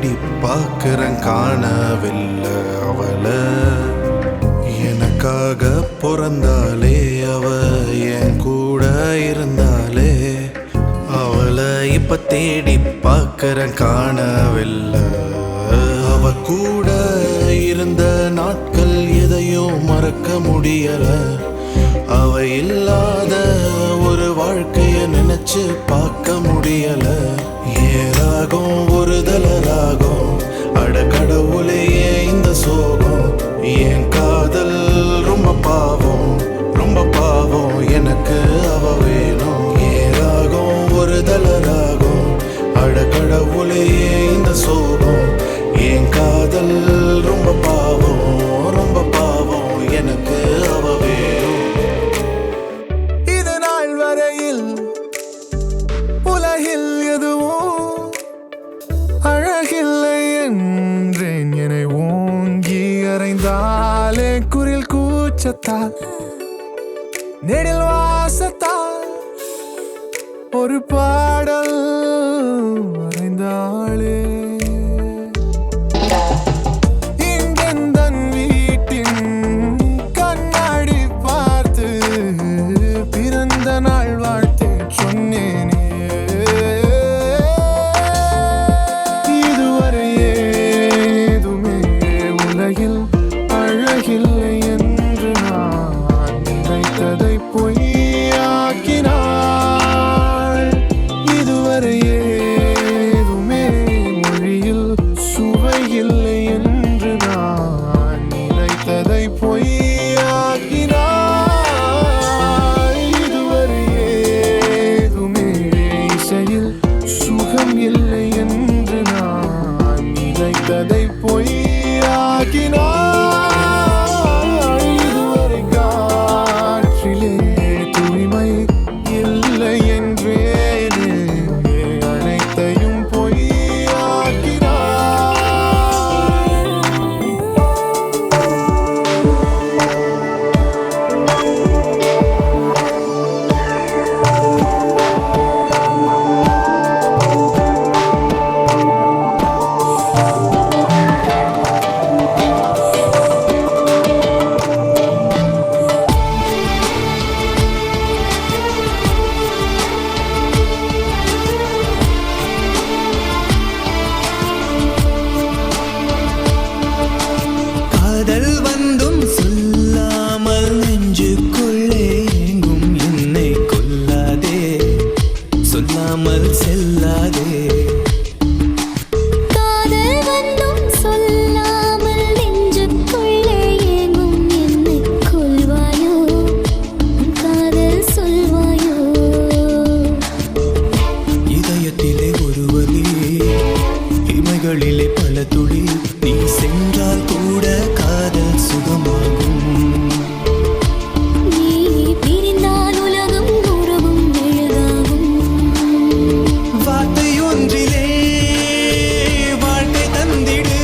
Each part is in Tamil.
தேடி பார்க்கிறேன் காணவில்லை அவளை. எனக்காக பிறந்தாலே அவ என் கூட இருந்தாலே, அவளை இப்ப தேடி பார்க்கிறேன் காணவில்லை. அவ கூட இருந்த நாட்கள் எதையும் மறக்க முடியல. அவ இல்லாத ஒரு வாழ்க்கைய நினைச்சு பார்க்க முடியல. ஏராகும் ஒரு தலராகும் அடக்கடவுளையே இந்த சோகம். என் காதல் ரொம்ப பாவம், ரொம்ப பாவம், எனக்கு அவ வேணும். ஏராகும் ஒரு தலராகும் அடக்கடவுளையே இந்த சோகம். என் காதல் ரொம்ப பாவம், ரொம்ப பாவம், எனக்கு அவ வேணும். இது நாள் வரையில் உலகில் எதுவும் அழகில்லை என்றேன். என்னை ஓங்கி அறைந்தாலே குரில் கூச்சத்தால் நெடில் வாசத்தால் ஒரு பாடல் அறைந்தாளே. அழகில்லை என்று நான் நினைத்ததை பொய்யாக்கினாள். இதுவரை ஏதுமே மொழியில் சுவையில்லை என்று நான் நினைத்ததை பொய்யாக்கினாள். இதுவரை ஏதுமே இசையில் சுகம் இல்லை என்று நான் நினைத்ததை பொய்யாக்கினாள். பல துளி நீ சென்றால் கூட காதல் சுகமாகும். நீ பிரிந்தால் உலகம் உறவும் எழுதாகும். வார்த்தை ஒன்றிலே வாழ்க்கை தந்திடு.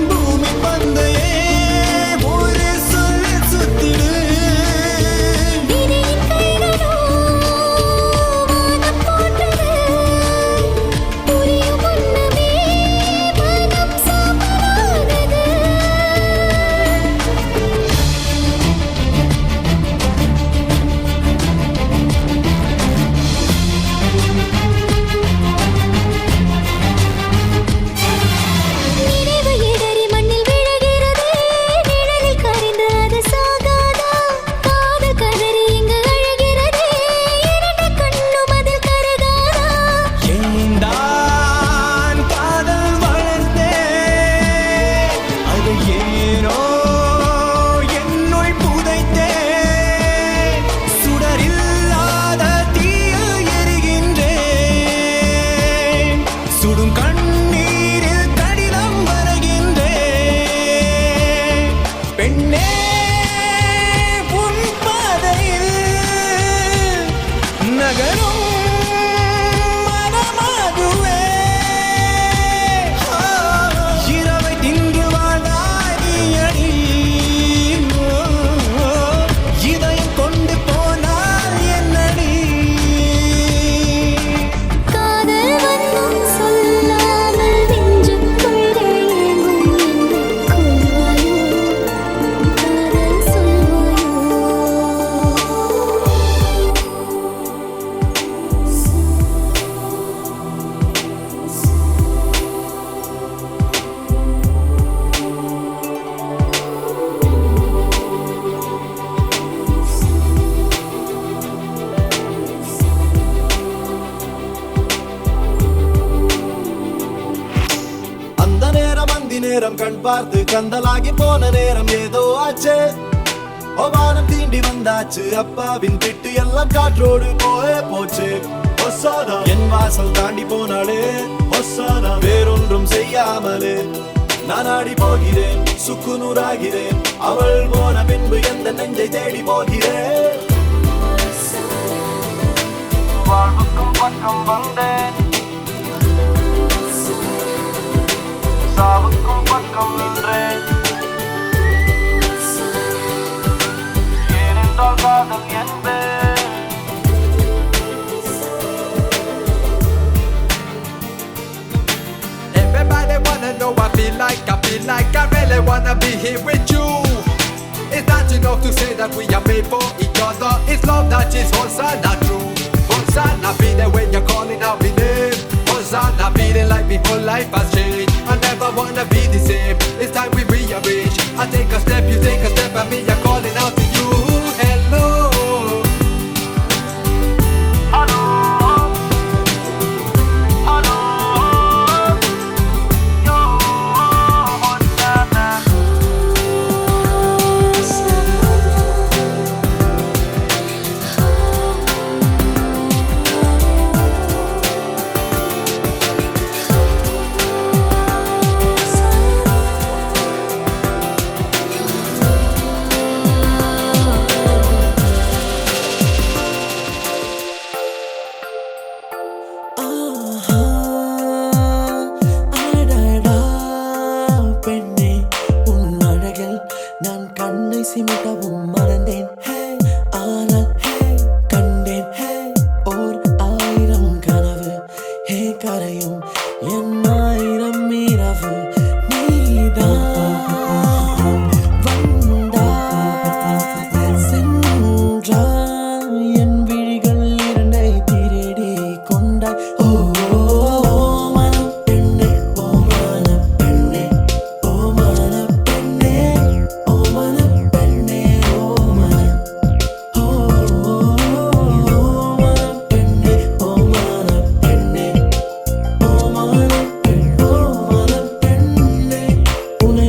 பூமி பந்தையே ஒரு சொல்ல சுத்திடு. விதியின் கைகளோ வானம் போன்றது. புரியும் முன்னமே மனம் சாம்பலானது. நினைவு இடறி மண்ணில் விழுகிறதே. நிழலில் கரைந்து அது சாகாதா? காதல் கதறி இங்கு அழுகிறதே. இரண்டு கண்ணும் அதில் கருகாதா? ஏன்தான் காதல் வளர்ந்தே அது ஏனோ என்னுள் புதைத்தே. சுடரில்லாத தீயில் எரிகின்றேன். சுடும் கண்ணீரில் கடிதம் வரைகின்றேன். பெண்ணே உன் பாதையில் நகரும் மனமாகுவே. இரவை தின்று வாழ்ந்தாய் நீ அடி. இதயம் கொண்டு போனால் என்னடி. காதல் வந்தும் சொல்லாமல் நேரம் கண் பார்த்து கந்தலாகி போன நேரம் ஏதோ ஆச்சு வானம் தீண்டி வந்தாச்சு அப்பாவின் திட்டு எல்லாம் காற்றோடு போச்சு ஒசாதா என் வாசல் தாண்டி போனாலே ஒசாதா வேறொன்றும் செய்யாமலே நான் ஆடி போகிறேன் சுக்குநூறாகிறேன் அவள் போன பின்பு எந்த நெஞ்சை தேடி போகிறேன் வாழ்வுக்கும் பக்கம் வந்தேன் சாவுக்கும் பக்கம் நின்றேன் ஏனென்றால் காதல் என்பேன் Everybody wanna know I feel like I really wanna be here with you. It's not enough to say that we are made for each other. It's love that is Hosanna true. Hosanna be there when you're calling out my name. Hosanna feeling like my whole life has changed. I never wanna be the same. It's time we rearrange. I take a step, you take a step, and me I'm calling out to you. Hello. பெண்ணே உன் அழகில் நான் கண்ணை சிமிட்டவும் மறந்தேன் ஆனால் கண்டேன் ஓர் ஆயிரம் கனவு கரையும் என் ஆயிரம் இரவு நீதான் வந்தாய் சென்றாய் என் விழிகள் இரண்டை திருடி கொண்டாய் ஓ மனம் பெண்ணே ஓ மனம் பெண்ணே ஓ மனம் பெண்ணே ஓ மனம் பெண்ணே ஓ மனம் ஓ மனம் பெண்ணே ஓ மனம் பெண்ணே ஓ மனம் பெண்ணே உன்னை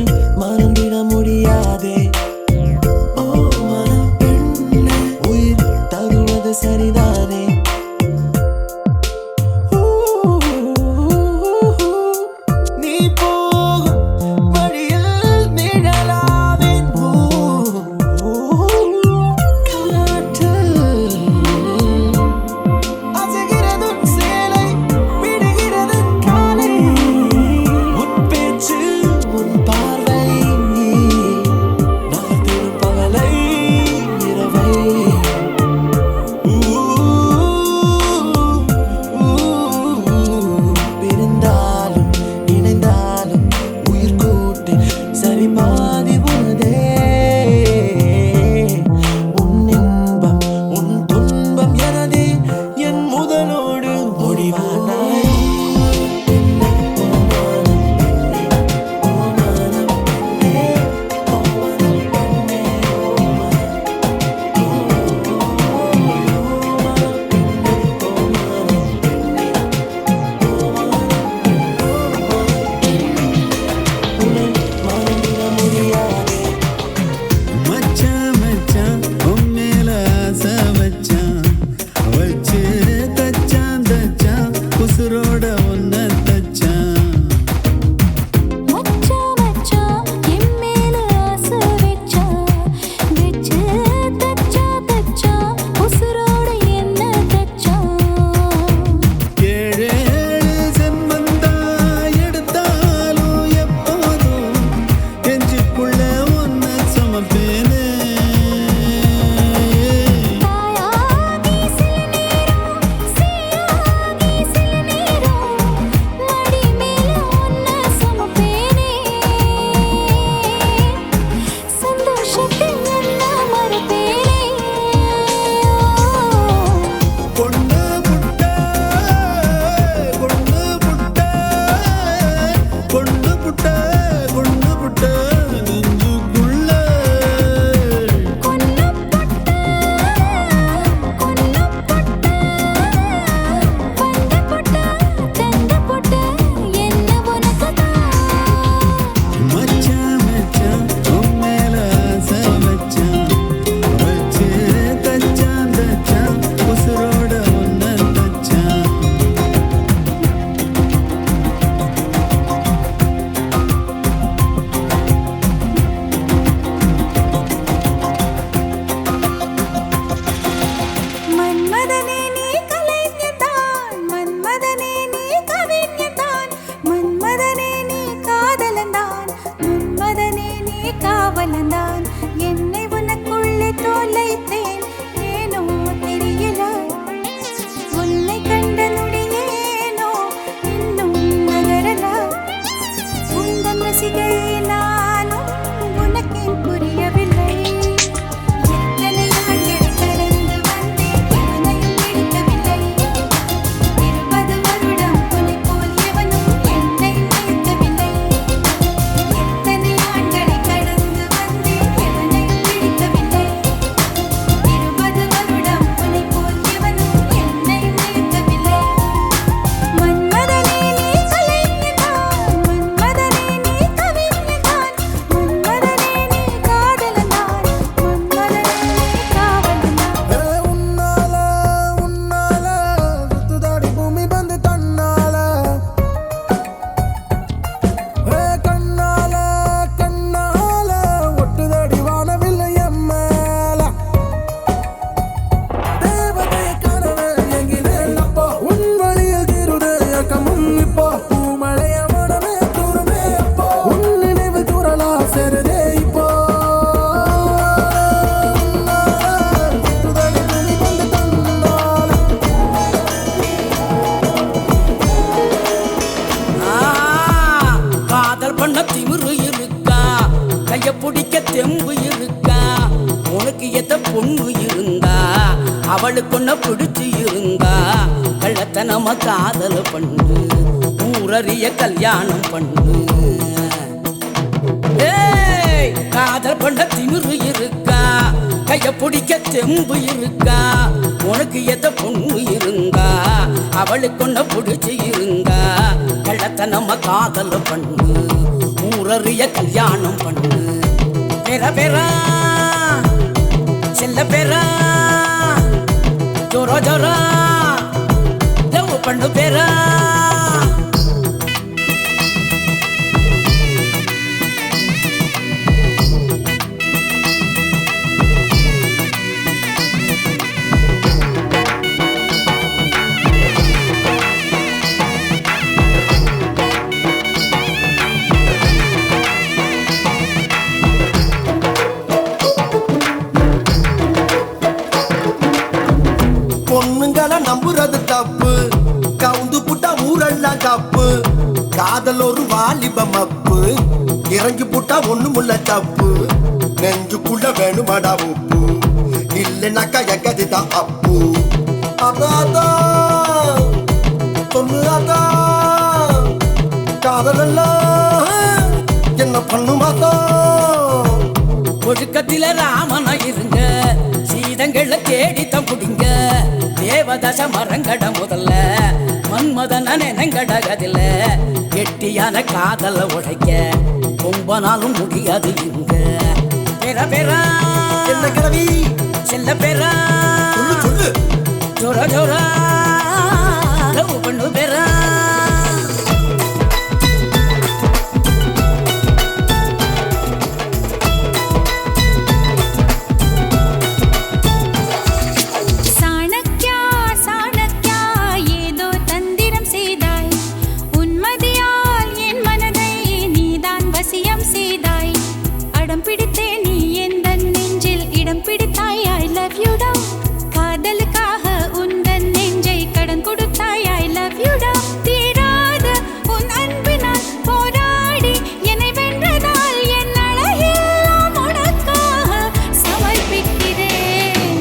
காவலந்தான் என்னை உனக்குள்ளே தோலைத்தேன் ஏனோ தெரியல உன்னை கண்ட நொடியேனோ இன்னும் நகரல உந்தன் ரசிகையே நானும் உனக்கேன் புரியவில்லை எத்தனை ஆண்களை கடந்து வந்தேன் எவனையும் பிடிக்கவில்லை 20 வருடம் உன்னை போல் எவனும் என்னை மயக்கவில்லை எத்தனை ஆண்களை கடந்து வந்தேன் எவனையும் பிடிக்கவில்லை 20 வருடம் உன்னை போல் எவனும் என்னை மயக்கவில்லை மன்மதனே நீ கலைஞன்தான் மன்மதனே நீ கவிஞன்தான் மன்மதனே நீ காதலன்தான் மன்மதனே நீ காவலன்தான் உன்னால சுத்துதாடி பூமி வந்து தன்னால கண்ணால ஒட்டுதாடி வானவில்லை எம்மேல தேவதைய கனவு எங்கினேன் அப்போ உன் வழியில் தீருதே ஏக்கமும் இப்போ பூமழைய மனமே தூரமே அப்போ உன் நினைவு தூரலா சேருதே இப்போ சுத்துதாடி பூமி வந்து தன்னால காதல் பண்ண திமிரு இருக்கா கைய பிடிக்க தெம்பு இருக்கா உனக்கு எத்த பொண்ணு இருந்தா அவளுக்கு ஒன்ன பிடிச்சு இருந்தா கள்ளத்தனமா காதல் பண்ணு ஊரறிய கல்யாணம் பண்ணு ஏய் காதல் பண்ண திமிரு இருக்கா கைய பிடிக்க தெம்பு இருக்கா உனக்கு எத்த பொண்ணு இருந்தா அவளுக்கு ஒன்ன பிடிச்சு இருந்தா கள்ளத்தனமா காதல் பண்ணு ஊரறிய கல்யாணம் பண்ணு பெற செல்ல பெற ஜோர லவ் பண்ணு பெற பொண்ணுங்களை நம்புறது தப்பு கவுந்து புட்டா ஊரெல்லாம் தப்பு காதல் ஒரு வாலிப மப்பு இறங்கி புட்டா ஒண்ணுமுள்ள தப்பு நெஞ்சுக்குள்ள வேணுமாடா உப்பு இல்லைனாக்கா எங்கதிதான் அப்பு அதான் பொண்ணு அதான் காதலெல்லாம் என்ன பண்ணுமாதான் ஒழுக்கத்தில ராமனா இருங்க சீதங்களை தேடித்தம் புடிங்க தேவதச மரங்கட முதல்ல மன்மதன நினைங்கடகதில்ல கெட்டியான காதல உடைக்க ரொம்ப நாளும் முடியாது இங்க பெற என்ன கிழவி செல்ல பெற சொல்லு ஜோர லவ் பண்ணு பெற சாணக்யா சாணக்யா ஏதோ தந்திரம் செய்தாய் உன்மதியால் என் மனதை நீதான் வசியம் செய்தாய் அடம் பிடித்தே நீ எந்தன் நெஞ்சில் இடம் பிடித்தாய் ஐ லவ் யூ டா காதலுக்காக உந்தன் நெஞ்சை கடன் கொடுத்தாய் ஐ லவ் யூ டா தீராத உன் அன்பினால் போராடி என்னை வென்றதால் என் அழகெல்லாம் உனக்காக சமர்ப்பிக்கிறேன்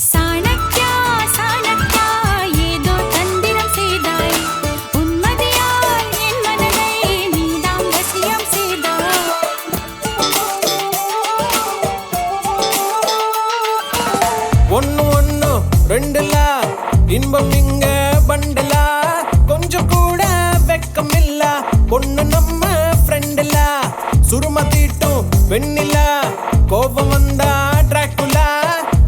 சாணக்யா சாணக்யா ஏதோ தந்திரம் செய்தாய் உன்மதியால் என் மனதை நீதான் வசியம் செய்தாய் ஒன்னு ரெண்டுல இன்பம் இங்க பண்டுல கொஞ்சம் கூட வெக்கம் இல்ல பொண்ணு நம்ம ஃப்ரெண்டுல சுரும தீட்டும் வெண்ணில கோபம் வந்தா டிராக்குலா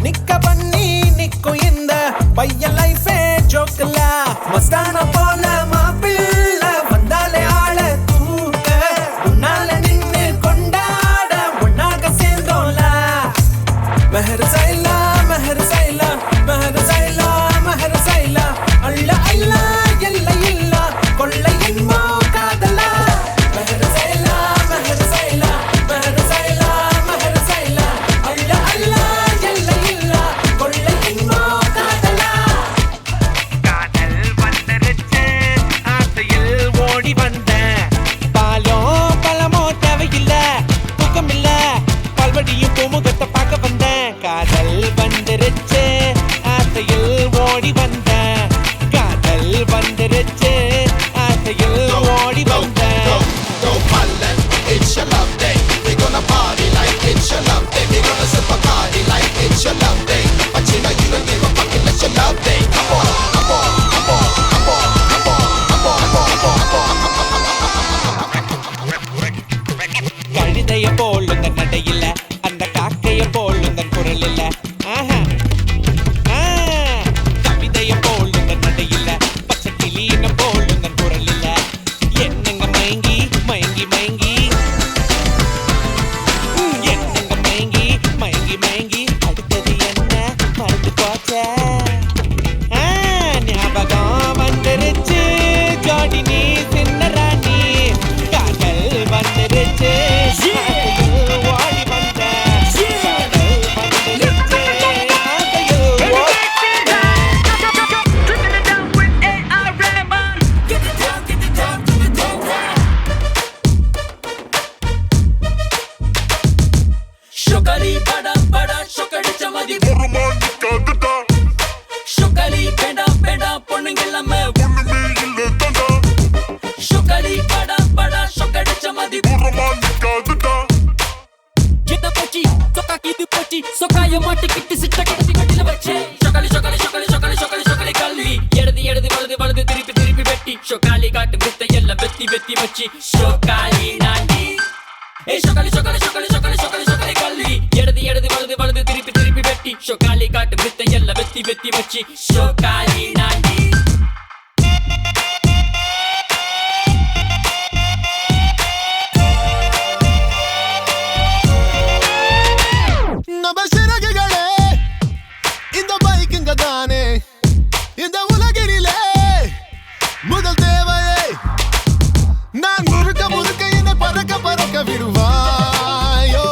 நிக்க பண்ணி நிக்கும் இந்த பையன் லைஃபே ஜோக்கல மஸ்தான போல மாப்பிள்ள வந்தாலே ஆள தூக்க உன்னால நின்னு கொண்டாட ஒன்னாக சேர்ந்தோம்ல மெஹர் சைலா மெஹர் சைலா மெஹர் சைலா மெஹர் சைலா அல்ல அல்ல எல்ல இல்ல கொள்ளை இன்பம் காதல் வேண்டாம் வேண்டாம் பொண்ணுங்க எல்லாமே சொக்காலி படா படா சொக்கடிச்ச மதி கிட்ட போச்சி சொக்காக்கி இது போச்சி சொக்காய மாட்டிக்கிட்டு சிட்ட கட்டி கட்டில வச்சே சொக்காலி சொக்காலி சொக்காலி சொக்காலி சொக்காலி சொக்காலி கல்வி எடுது எடுது வலது வலது திருப்பி திருப்பி வெட்டி சொக்காலி காட்டு வித்த எல்லாம் வெத்தி வெத்தி வச்சி சொக்காலி நாண்டி ஏய் சொக்காலி சொக்காலி சொக்காலி சொக்காலி சொக்காலி சொக்காலி கல்வி எடுது எடுது வலது வலது திருப்பி திருப்பி வெட்டி சொக்காலி காட்டு வித்த எல்லாம் வெத்தி வெத்தி வச்சி சொக்காலி நாண்டி நம்ம சிறகுகளே இந்த பைக்குங்க தானே இந்த உலகினிலே முதல் தேவையே நான் முழுக்க முழுக்க என்னை பறக்க பறக்க விடுவாயோ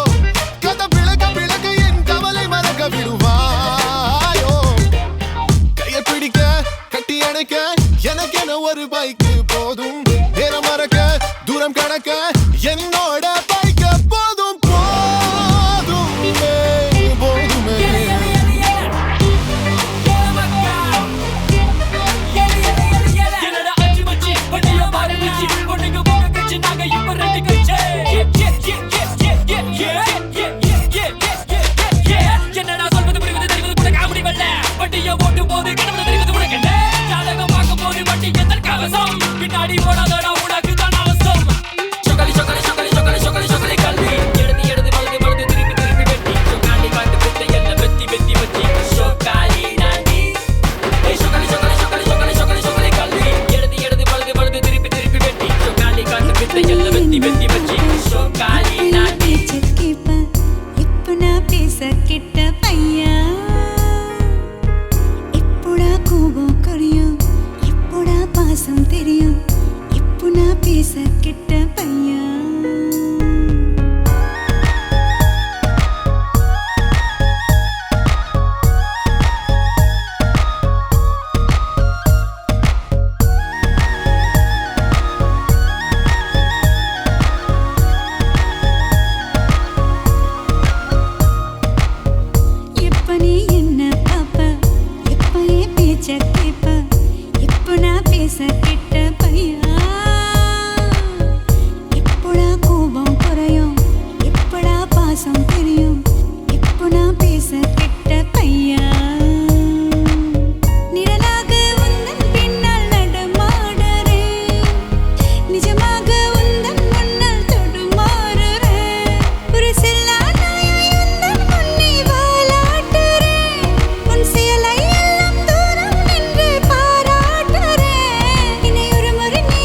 கதை பிளக்க பிளக்க என் கவலை மறக்க விடுவாயோ கையை பிடிக்க கட்டி அணைக்க எனக்கென ஒரு பைக்கு போதும் நேரம் மறக்க தூரம் கடக்க என்னோட பைக்க போதும் போதுமே போதுமே என்னடா அச்சி மச்சி வண்டியோ பாரு மச்சி பொண்ணுங்க போக கச்சி நாங்க இப்ப ரெண்டு கச்சே என்னடா சொல்வது புரிவது தெரிவது கூட காமெடி வரல வண்டியோ ஓட்டு போது கிடவது தெரிவது கூட கண்ட ஜாதகம் பார்க்கும் போது வண்டி எந்த கவசம் பின்னாடி ஓடாதடா உனக்கு தான் அவசரம் சொக்காலி சொக்காலி சொக்காலி சொக்காலி சொக்காலி சொக்காலி கல்வி எடுது எடுது வலது வலது திருப்பி திருப்பி வெட்டி சொக்காலி காட்டு வித்த எல்லாம் வெத்தி வெத்தி வச்சி சொக்காலி நாண்டி ஏய் சொக்காலி சொக்காலி சொக்காலி சொக்காலி சொக்காலி சொக்காலி கல்வி எடுது எடுது வலது வலது திருப்பி திருப்பி வெட்டி சொக்காலி காட்டு வித்த எல்லாம் வெத்தி வெத்தி வச்சி சொக்காலி நாண்டி இப்ப நான் பேச கிட்ட பையா இப்போடா கோபம் குறையும் இப்போடா பாசம் தெரியும் இப்போ நான் பேச கிட்ட பையா எப்ப நீ என்ன பாப்ப எப்ப என் பேச்ச கேப்ப இப்போ நான் பேச கிட்ட பையா எப்படா கோபம் குறையும் எப்படா பாசம் தெரியும் இப்போ நான் பேச கிட்ட பையா நிழலாக உந்தன் பின்னால் நடமாடுறேன் நிஜமாக உந்தன் முன்னால் தடுமாறுறேன் ஒரு செல்லா நாயாய் உந்தன் முன்னே வாலாட்டுறேன் உன் செயலை எல்லாம் தூரம் நின்று பாராட்டுறேன் என்னை ஒரு முறை நீ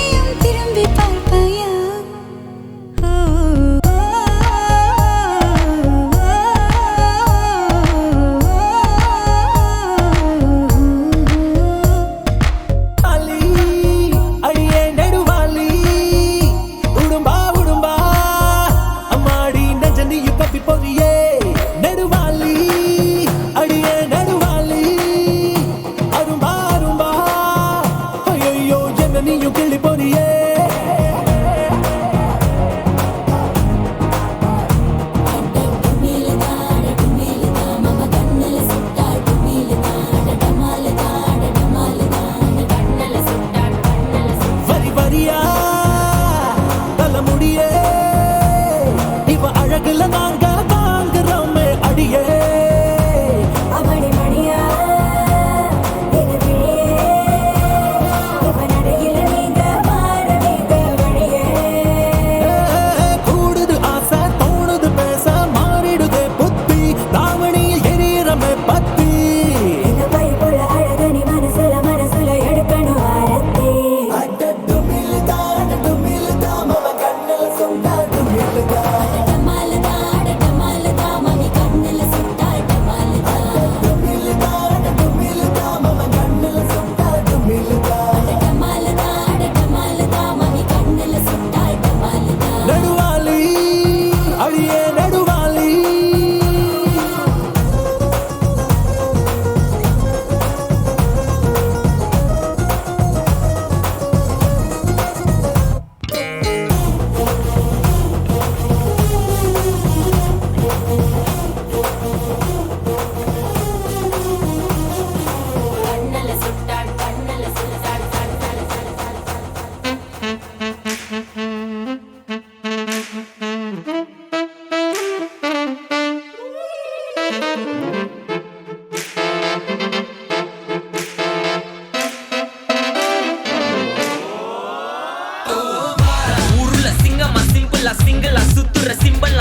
சுத்துற சிம்பிள்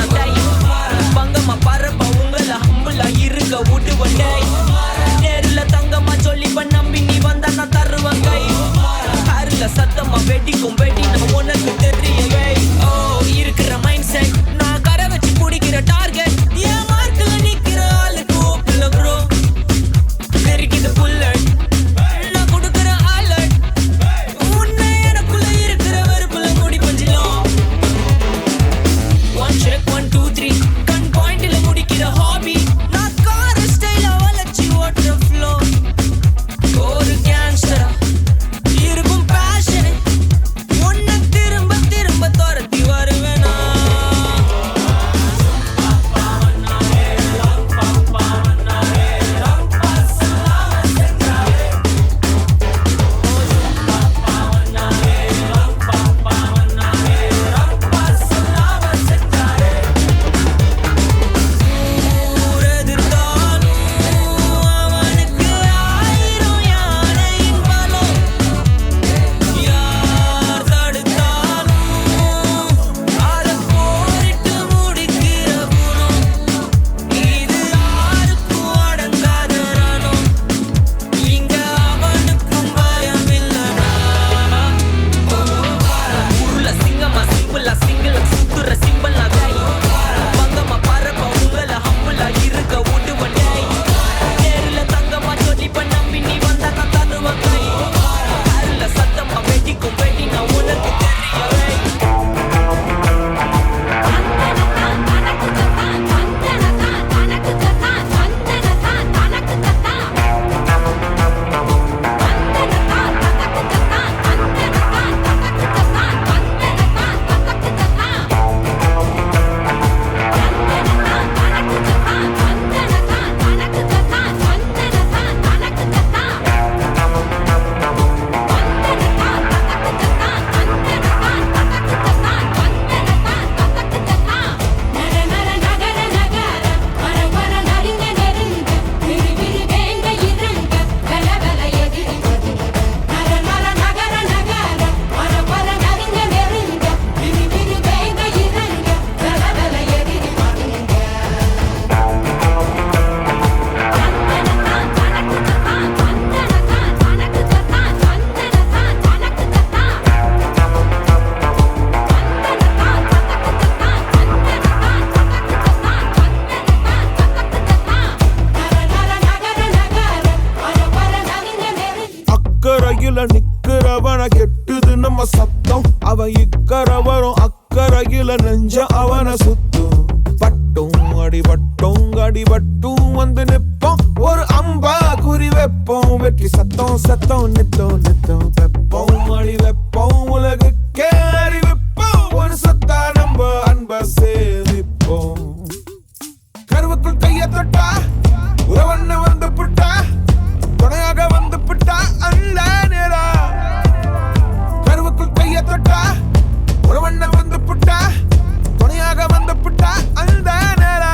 பங்கம்மா பரப்ப உங்கள ஹம்புல இருக்க விடுவன் டேய் நேருல தங்கம்மா சொல்லி நம்பி நீ வந்தா நான் தருவன் கை காருல சத்தமா வெடிக்கும் வெடி நான் உனக்கு தெரியவே ஓ இருக்கிற மைண்ட் செட் நான் கரை வச்சு பிடிக்கிற டார்கெட் என் மார்க்ல நிக்கிற ஆளுக்கு ஓப்பல ப்ரோ தெரிக்கிது புல்லட் நான் கொடுக்கிற ஆலட் உன்னை எனக்குள்ள இருக்கிற வெறுப்புல முடி பஞ்சிலும் 1 check 1 2 3 கண் பாயிண்ட்ல முடிக்கிற ஹாபி நான் கார ஸ்டைல வளைச்சி ஓட்டுற ஃப்ளோ ஒரு கேங்ஸ்டரா இருக்கும் பேஷன் உன்னை திரும்ப திரும்ப துரத்தி வருவேனா அவனுக்கு 1000 யானையின் பலம் யார் தடுத்தாலும் அதை போரிட்டு முடிக்கிற குணம் இது யாருக்கும் அடங்காத ரணம் இங்க அவனுக்கும் பயம் இல்லடா உருள சிங்கமா சிம்பிளா சிங்கிள சுத்துற சிம்பிளா கை பங்கம்மா பரப்ப உங்கள ஹம்புல இருக்க விடுவன் டேய் நேருல தங்கம்மா சொல்லி நம்பி நீ வந்தா நான் தருவன் கை காருல சத்தமா வெடிக்கும் வெடி நான் உனக்கு தெரியவே அக்கறையில நிக்கிறவன கெட்டுது நம்ம சத்தம் அவன் இக்கரை வரும் அக்கறையில நெஞ்ச அவன சுத்தும் பட்டும் அடிபட்டும் அடிபட்டும் வந்து நிப்போம் ஒரு அம்பா குறி வைப்போம் வெற்றி சத்தம் சத்தம் நித்தம் நித்தம் வெப்போம் அடி வைப்போம் உலகுக்கே அறிவிப்போம் ஒரு சத்தா நம்ம அன்ப சேமிப்போம் கருவுக்குள் கைய தொட்டா உறவண்ண வந்து புட்டா துணையாக வந்து புட்டா அல்ல நேரா கருவுக்குள் கைய தொட்டா உறவண்ண வந்து புட்டா துணையாக வந்து புட்டா அந்த நேரா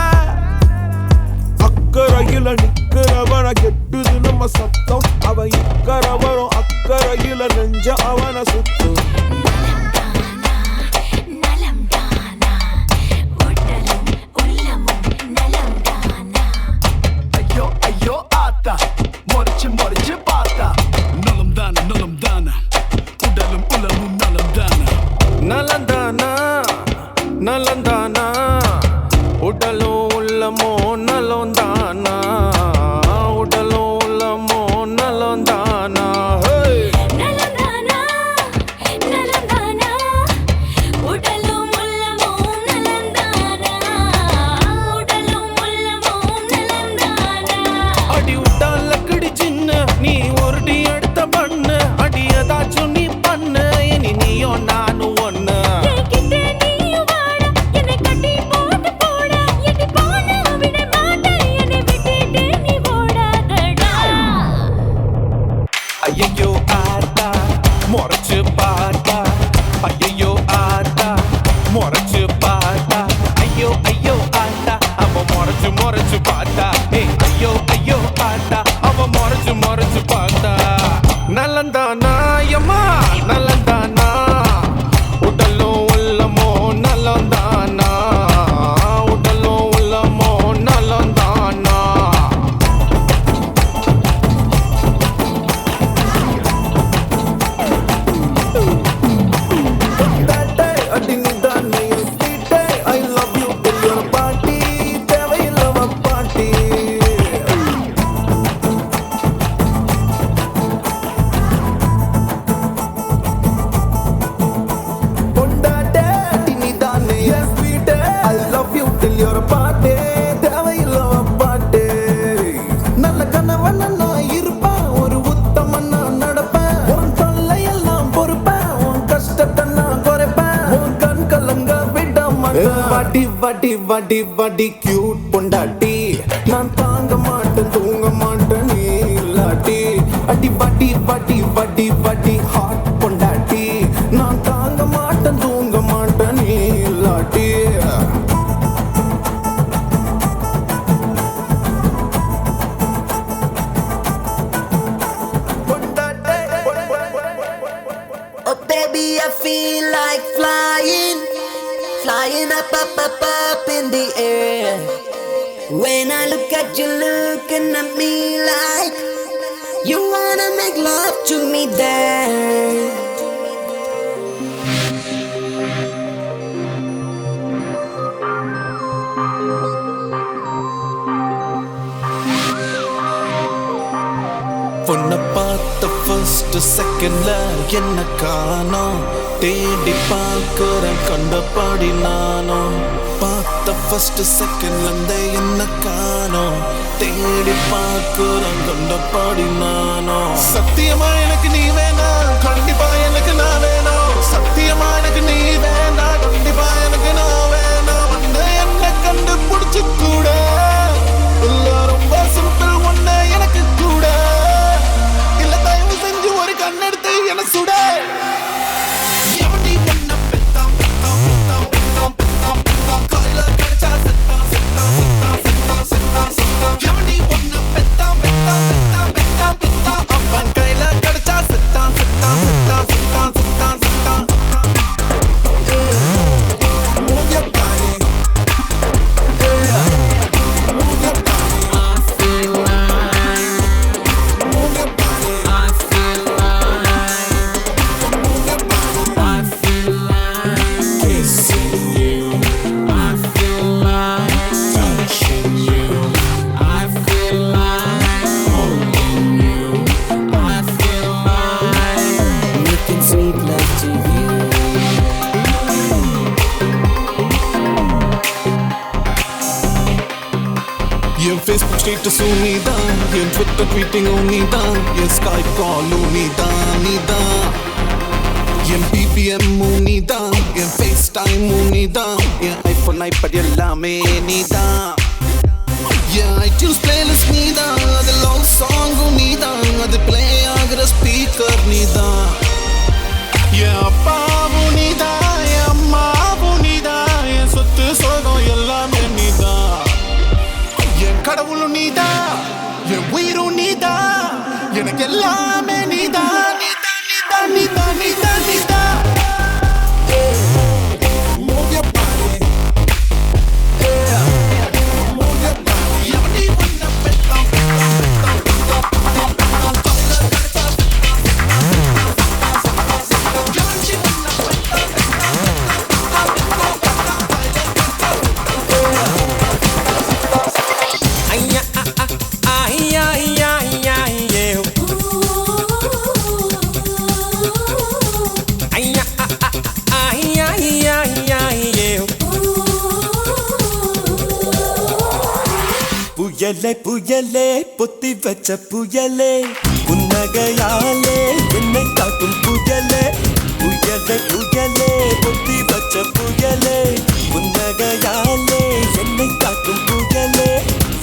அக்கறையில நிக்கிறவன கெட்டுது நம்ம சத்தம் அவ இக்கரை வரும் அக்கறையில நெஞ்ச அவன சுத்தும் முறைச்சு பார்த்தா நலம் தான உடலும் உலமும் நலம் தானா உடலும் உள்ளமோ நலம் தானா உடலும் உள்ளமோ நலம் தானா அடி விட்டால் லக்கடி சின்ன நீ ஒருடி எடுத்த பண்ணு அடி ஏதாச்சும் நீ பண்ணு இனி நீயோ நானும் ஒண்ணு ஐயோ ஆத்தா முறைச்சு பார்த்தா ஐயோ ஆத்தா முறைச்சு பார்த்தா ஐயோ ஆத்தா அவ முறைச்சு பார்த்தா ஐயோ ஆத்தா அவ முறைச்சு பார்த்தா நலந்தானா யம்மா நலந்தானா உடலும் உள்ளமோ நலந்தானா வடி வடி வடி கியூட் பொண்டாட்டி நான் தாங்க மாட்டேன் தூங்க மாட்டேன் நீ இல்லாட்டி அடி வடி வடி வடி வடி ஹாட் பொண்டாட்டி நான் தாங்க மாட்டேன் தூங்க மாட்டேன் நீ இல்லாட்டி Oh baby, I feel like flying, flying up, up, up, up in the air. When I look at you looking at me like you wanna make love to me there. பொண்ண பார்த்த ஃபர்ஸ்ட் செகண்ட்ல என்ன காணோம் தேடி பார்க்கிறேன் கண்டபடி நானும் பார்த்த ஃபர்ஸ்ட் செகண்ட்ல இருந்த என்ன காணோம் தேடி பார்க்கிறேன் கண்டபடி நானும் சத்தியமா எனக்கு நீ வேணாம் கண்டிப்பா எனக்கு நான் வேணும் சத்தியமா எனக்கு நீ வேண்டாம் கண்டிப்பா எனக்கு நான் வேணும் வந்து என்ன கண்டுபிடிச்சு கூட இல்ல ரொம்ப சிம்பிள் ஒண்ணு எனக்கு கூட கண்ணெடுத்து என சுட எவடி என்ன பெத்தாம் பெத்தாம் பெத்தாம் பெத்தாம் பெத்தாம் பெத்தாம் காலையில கிடைச்சா செத்தாம் செத்தாம் செத்தாம் செத்தாம் செத்தாம் செத்தாம் எவடி என்ன பெத்தாம் பெத்தாம் பெத்தாம் பெத்தாம் பெத்தாம் அவன் கையில கிடைச்சா செத்தாம் செத்தாம் செத்தாம் செத்தாம் செத்தாம் செத்தாம் Move your body. Move your body. I feel like move your body. I feel kissing you. I feel like touching you. I feel like holding you. I feel like Making sweet love to you. என் ஃபேஸ்புக் ஸ்டேட்டஸும் நீதான் என் ட்விட்டர் ட்வீட்டிங்கும் நீதான் என் ஸ்கைப் காலும் நீதான் என் பிபிஎம்மும் நீதான் என் ஃபேஸ் டைமும் நீதான் என் ஐஃபோன் ஐபேட் எல்லாமே நீதான் என் ஐடியூன்ஸ் பிளேலிஸ்ட் நீதான் அது லவ் சாங்கும் நீதான் அது பிளே ஆகிற ஸ்பீக்கர் நீதான் என் அப்பாவும் நீதான் என் அம்மாவும் நீதான் என் சொத்து சோகம் எல்லாமே நீதான் என் கடவுளும் நீதான் என் உயிரும் நீதான் எனக்கு எல்லாமே நீதான் நீதான் நீதான் நீதான் நீதான் நீதான் Move your body. Move your body. எவடி உன்னை பெத்தாம் பெத்தாம் பெத்தாம் பெத்தாம் பெத்தாம் பெத்தாம் காலையில கிடைச்சா செத்தாம் செத்தாம் செத்தாம் செத்தாம் எவடி உன்னை பெத்தாம் பெத்தாம் பெத்தாம் பெத்தாம் பெத்தாம் காலையில கிடைச்சா Ayya, ayya, ayya, ayya, yeah. Ayya, ayya, ayya, ayya, yeah. புயலே புயலே பொத்தி வச்ச புயலே புன்னகையாலே என்னை காக்கும் புயலே புயலே புயலே பொத்தி வச்ச புயலே புன்னகையாலே என்னை காக்கும் புயலே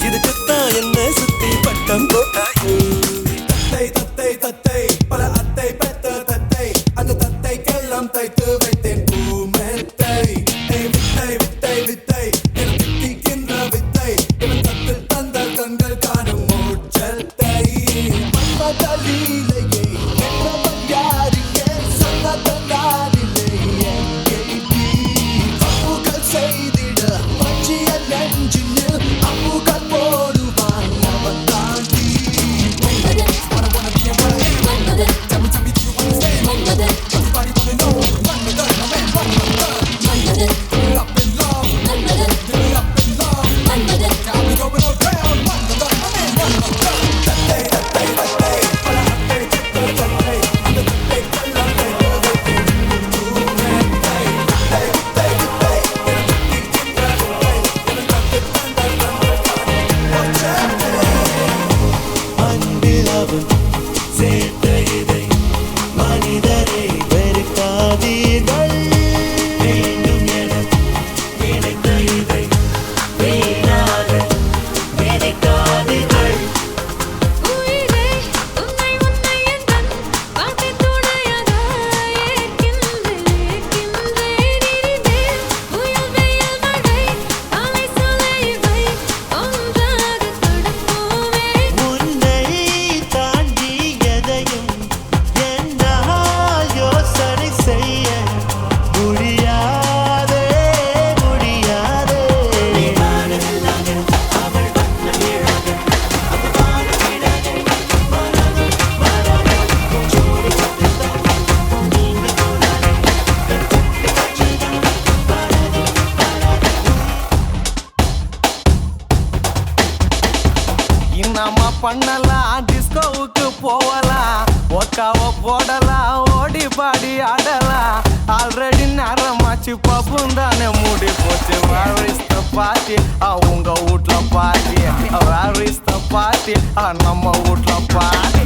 இதுக்குத்தான் என்ன சுத்தி பட்டம் போட்டாயே தத்தை தத்தை தத்தை பல அத்தை பெத்த தத்தை அந்த தத்தைக்கெல்லாம் தைத்து வைத்தேன் பூமெத்தை வித்தை வித்தை வித்தை என தித்திக்கின்ற வித்தை இவன் தத்தில் தந்த கண்கள் காணும் மூச்சத்தை மன்மதலீலையே என்றவன் யாரிங்கே சொன்னதனாரிலே அப்புகள் செய்திட பற்றிய நெஞ்சினில் அப்புகள் போடுவான் அவன் தாண்டி பண்ணலாம் டிஸ்கோவுக்கு போகலாம் ஒக்காவ போடலாம் ஓடி பாடி ஆடலாம் ஆல்ரெடி நேரமாச்சு பப்பும் தானே மூடி போச்சு வேர் இஸ் த பார்ட்டி உங்க வீட்ல party where is the party நம்ம வீட்ல பார்ட்டி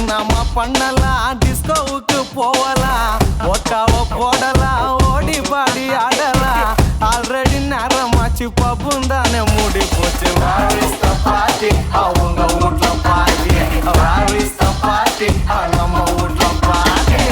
நம்ம பண்ணலாம் டிஸ்கோவுக்கு போகலாம் ஒக்காவ போடலாம் ஓடி பாடி ஆடலாம் ஆல்ரெடி நேரமாச்சு பப்பும் தானே மூடி போச்சு வேர் இஸ் த பார்ட்டி அவங்க வீட்ல party where is the party நம்ம வீட்ல party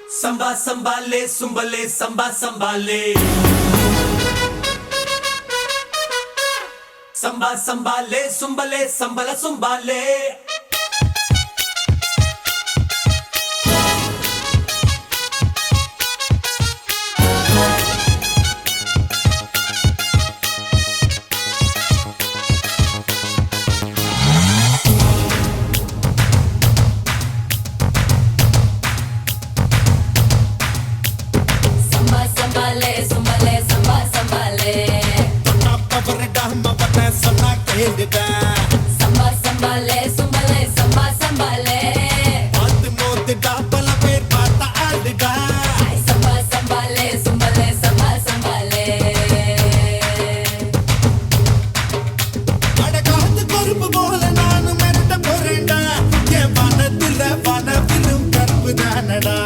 Samba sambale sumbale samba sambale Samba sambale sumbale sambala sumbale Samba sambale sumbale samba sambale பாத்து மோத்துடா பல பேர் பார்த்தா ஆடுடா Samba sambale sumbale samba sambale அட காத்து கருப்பு போல நானும் மிரட்ட போறேன்டா என் வனத்துல வனவிலும் கருப்பு தானடா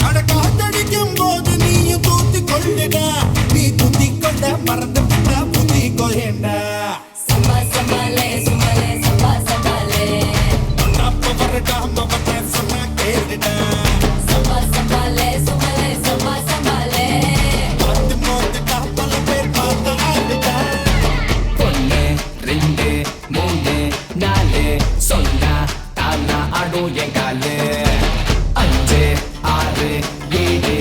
அட காத்தடிக்கும் போது நீயும் தூத்தி கொள்ளுடா நீ தூத்தி கொண்ட மறந்து விட்டா புத்தி கொயேண்டா Samba sambale sumbale samba sambale அப்ப வரடா மவன சொன்னா கேளுடா Samba sambale sumbale samba sambale பாத்து மோத்துடா பல பேர் பார்த்தா ஆடுடா ஒன்னு ரெண்டு மூணு நாலு சொன்னா தானா ஆடும் என் காலு 5 6 7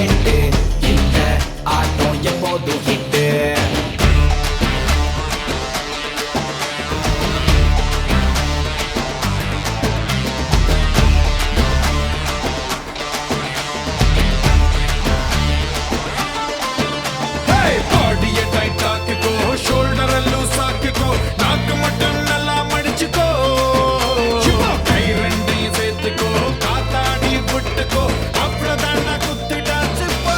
8 இந்த ஆட்டம் எப்போதும் ஹிட்டு பாடிய டைட் ஆக்கிக்கோ ஷோல்டர் லூஸ் ஆக்கிக்கோ நாக்கு மட்டும் நல்லா மடிச்சுக்கோ கை ரெண்டையும் சேர்த்துக்கோ காத்தாடி விட்டுக்கோ அவ்வளவுதான் நான் குத்திட்டாச்சு போ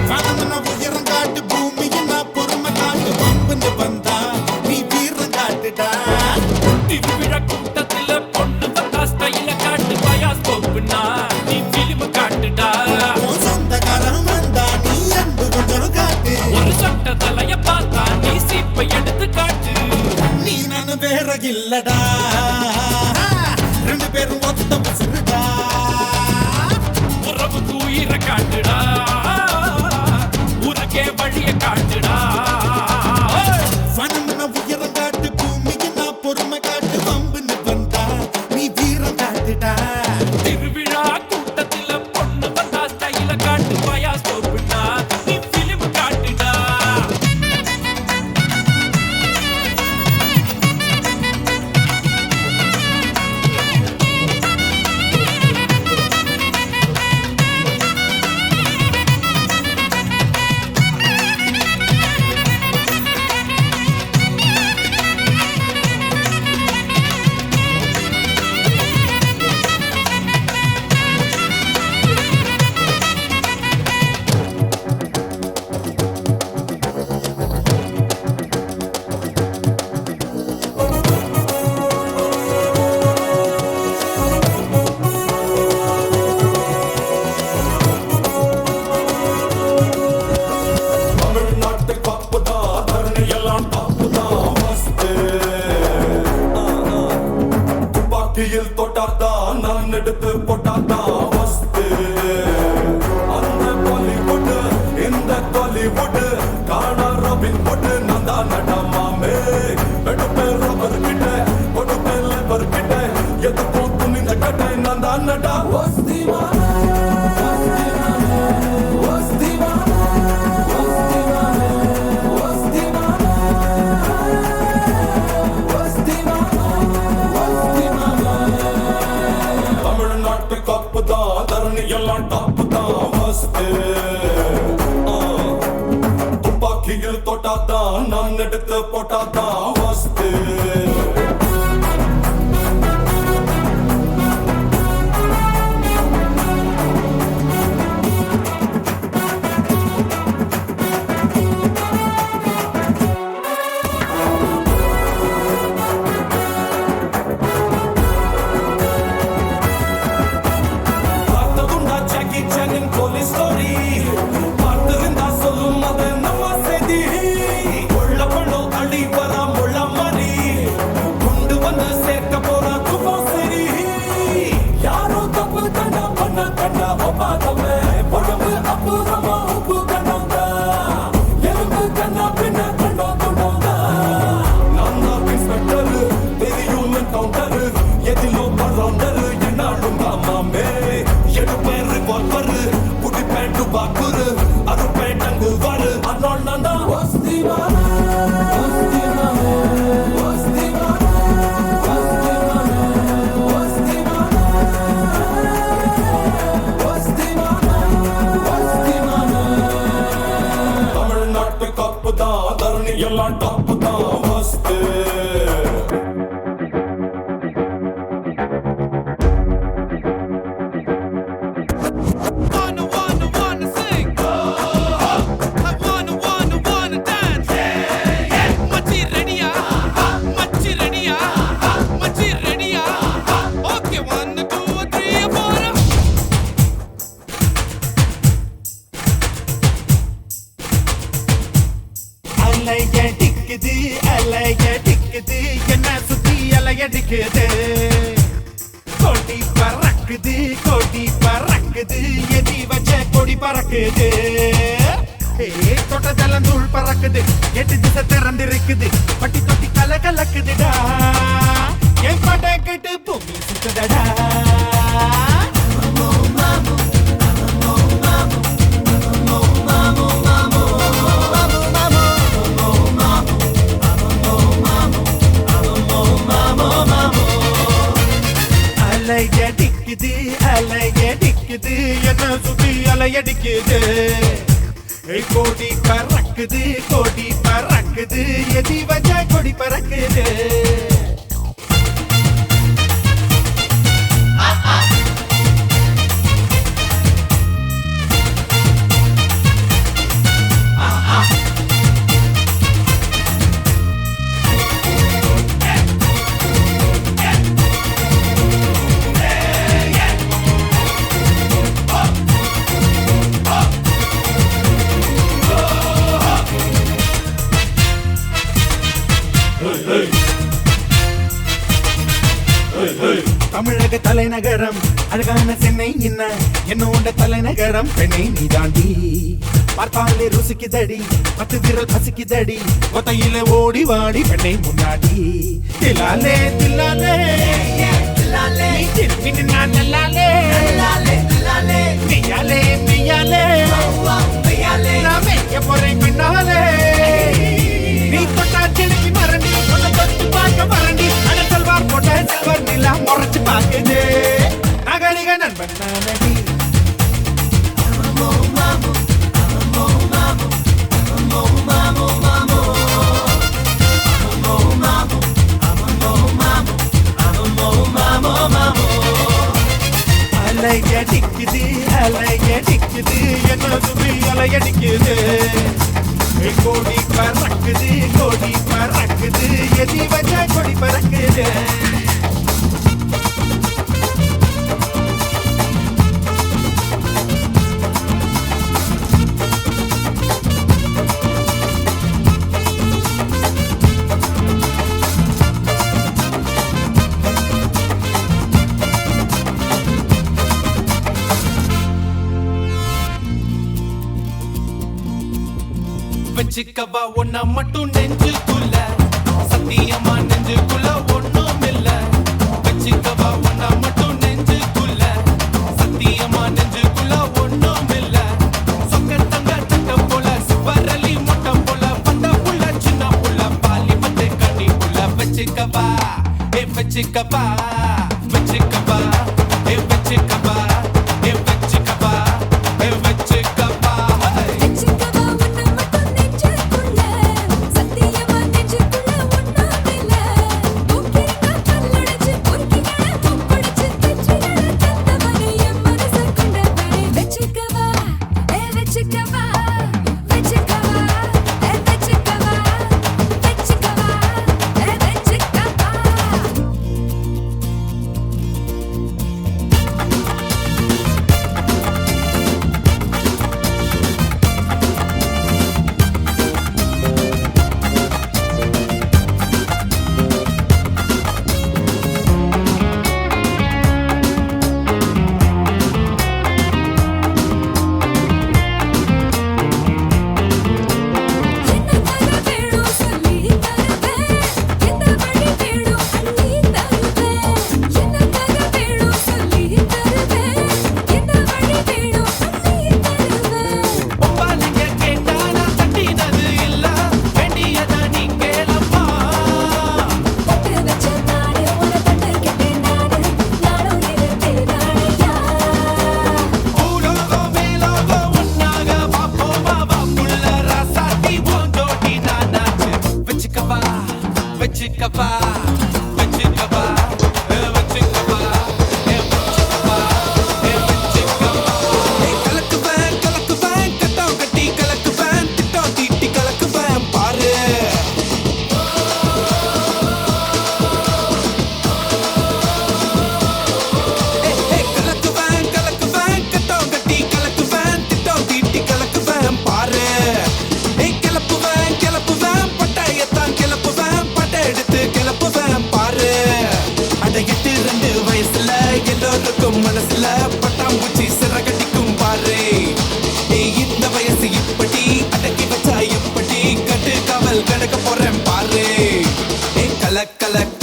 வனம்னா உயரம் காட்டு பூமியில் நான் பொறுமை காட்டு பம்புன்னு வந்தா நீ வீரம் காட்டுடா திருவிழா கூட்டத்துல பொண்ணு வந்தா ஸ்டைல காட்டு பயாஸ்கோப்னா நீ பிலிம் காட்டுடா உன் சொந்தக்காரன் வந்தா நீ அன்பு கொஞ்சம் காட்டு ஒரு சட்ட தலைய பார்த்தா நீ சீப்பை எடுத்து காட்டு நீ நானு வேற இல்லடா ரெண்டு பேரும் ஒத்த பசுடா உறவு தூயிர காட்டுடா உனக்கே வழிய காட்டுடா வனம்னா உயரம் காட்டு பூமியில் நான் பொறுமை காட்டு பம்புன்னு வந்தா நீ வீரம் காட்டுடா திருவிழா கூட்டத்துல பொண்ணு வந்தா ஸ்டைல காட்டு பயாஸ்கோப்னா நீ பிலிம் காட்டுடா போட்டாதான் வஸ்து அந்த பாலிவுட் இந்த காலிவுட் காணா ராபின் புட் நான் தான் நடமாமே வெடுப்பே ரப்பர் கிட்ட கொடுப்பே லேபர் கிட்ட எதுக்கும் துணிஞ்ச கட்டை நான் தான் நடா வஸ்தி தமிழ்நாட்டு கப்பு தான் தரணி எல்லாம் டாப்பு தான் வஸ்து துப்பாக்கியில் தொட்டாதான் நான் எடுத்து போட்டாதான் வஸ்து பார்த்ததுண்டா ஜாக்கி சானின் போலீஸ் ஸ்டோரி பார்த்திருந்தா சொல்லும் அது நம்ம செய்தி உள்ள பணம் அடி வரா முள்ள மாதிரி கொண்டு வந்து சேர்க்க போற துப்பம் சரி யாரோ தப்பு கண்டா பண்ண கண்டா ஒப்பாதமே உடம்பு அப்புறமா உப்பு கண்டோங்க எலும்பு கண்ணா பின்ன கண்டோ கொண்டோங்க நான் தான் இன்ஸ்பெக்டர் தெரியும் கவுண்டர் எதிலோ பரவுண்டர் என்னாலும் மாமே எடுப்பேன் ரிவால்வர் குடிப்பேன் டுபாக்குரு அறுப்பேன் டங்கு வாரு அதனால் நான் தான் தமிழ்நாட்டு கப்பு தான் தரணி எல்லாம் டாப்பு தான் வஸ்து Wanna sing. I wanna dance. Machi ready-ya? Machi ready-ya? Machi ready-ya? Okay, 1, 2, 3, 4. அலைய டிக்குது என்ன சுத்தி அலைய டிக்குது கொடி பறக்குது எதி வச்ச கொடி பறக்குது தொட்டதெல்லாம் தூள் பறக்குது எட்டு திசை திறந்திருக்குது பட்டி தொட்டி கல கலக்குதுடா என் பட்ட கேட்டு பூமி சுத்துதடா அலையடிக்குது என்ன சுத்தி அலையடிக்குது கொடி பறக்குது எதி வச்சா கொடி பறக்குது தமிழக தலைநகரம் அழகான சென்னை என்னோட தலைநகரம் பெண்ணை நீ தாண்டி பார்த்தாலே ருசிக்குதடி 10 விரல் பசிக்குதடி ஒத்தையில ஓடி வாடி பெண்ணை முன்னாடி தில்லாலே தில்லாலே தில்லாலே திரும்பி நான் நல்லாலே மியாலே மியாலே நான் மேய்க்க போறேன் பின்னாலே நீ தொட்டா கிழக்கி மறண்டி கொண்ட தொட்டு பார்க்க மறண்டி அட செல்வார் போட்ட செல்வர் நிலா முறைச்சு பார்க்குது நகரிக நண்பன் நானடி அலையடிக்குது என்ன சுபி அலையடிக்குது கொடி பறக்குது எதி வச்சா கொடி பறக்குது வச்சுக்கவா ஒன்ன மட்டும் நெஞ்சுக்குள்ள சத்தியமா நெஞ்சுக்குள்ள ஒண்ணும் இல்ல வச்சுக்கவா ஒன்ன மட்டும் நெஞ்சுக்குள்ள சத்தியமா நெஞ்சுக்குள்ள ஒண்ணும் இல்ல சொக்க தங்க சட்ட போல சிவரலி முட்டை போல பட்ட புள்ள சின்ன புள்ள பாலி பட்டு கட்டி புள்ள வச்சுக்கவா வச்சுக்கவா வச்சுக்கவா வச்சுக்கவா வச்சுக்கவா வச்சுக்கவா வெச்சுக்கவா உன்னை மட்டும் நெஞ்சுக்குள்ள சத்தியமா நெஞ்சுக்குள்ள ஒண்ணுமில்ல போக்கிரிங்க கல்லடைச்சு பொறுக்கிங்கள முப்படிச்சு வெற்றிகளை தந்தவனே என் மனச கொண்டவனே வெச்சுக்கவா வெச்சுக்கவா வெச்சுக்கவா வெச்சுக்கவா வெச்சுக்கவா வெச்சுக்கவா என்ன வேணும் சொல்லி தருவேன் எந்த வழி வேணும் அள்ளி தருவேன் என்ன வேணும் சொல்லி தருவேன் எந்த வழி வேணும் அள்ளி தருவேன் பொம்பாலிங்க கேட்டா நான் தட்டினது இல்ல வேண்டியத நீ கேளப்பா பட்டு வச்ச நானே உன பட்டுக்கிட்டேன் நானும் இருப்பேன் நாளையா பூலோகம் மேலோகம் ஒன்னாக பாப்போமா புள்ள ராசாத்தி போஞ்சோடி நானாச்சு வச்சுக்கவா வச்சுக்கவா வச்சுக்கவா வச்சுக்கவா வச்சுக்கவா கலக்குவேன் கலக்குவேன் கட்டம் கட்டி கலக்குவேன் திட்டம் தீட்டி கலக்குவேன் பாரு கலக்குவேன் கலக்குவேன் கட்டம் கட்டி கலக்குவேன் திட்டம் தீட்டி கலக்குவேன் பாரு கிளப்புவேன் கிளப்புவேன் பட்டாயத்தான் கிளப்புவேன் பட்டை எடுத்து கிளப்புவேன் பாரு அட 8-2 வயசுல எல்லோருக்கும் மனசுல பட்டாம்பூச்சி சிறகடிக்கும் பாரு இந்த வயசு இப்படி அடக்கி வச்சா எப்படி கட்டு காவல் கடக்க போறேன் பாரு கலக் கலக்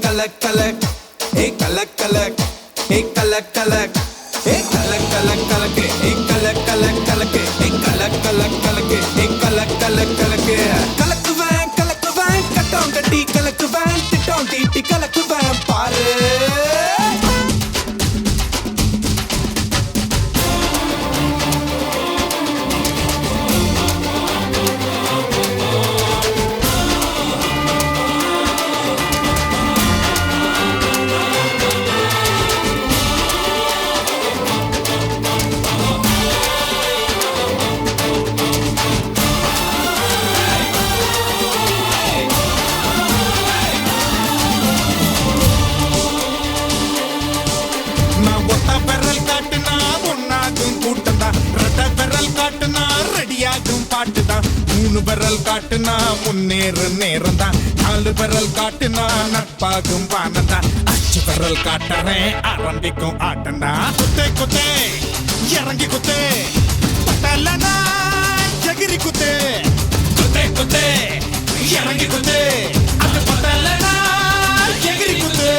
கலக் கலக் கலக் கலக் கலக் கலக் கலக் கலக் கலக்கு கலக் கலக் கலக்கு கலக் கலக் கலக்கு கலக் கலக் கலக்கு கலக்குவேன் கலக்குவேன் கட்டம் கட்டி கலக்குவேன் திட்டம் தீட்டி கலக்குவேன் பாரு நான் ஒத்த விரல் காட்டுனா ஒன்னாகும் கூட்டம் தான் ரெட்ட விரல் காட்டுனா ரெடியாகும் பாட்டு தான் 3 விரல் காட்டுனா முன்னேறு நேரம் தான் 4 விரல் காட்டுனா நட்பாகும் வானம் தான் 5 விரல் காட்டுறேன் ஆரம்பிக்கும் ஆட்டம் தான் குத்தே குத்தே இறங்கி குத்தே பட்டலனா எகிரி குத்தே குத்தே குத்தே இறங்கி குத்தே அது பட்டலனா எகிரி குத்தே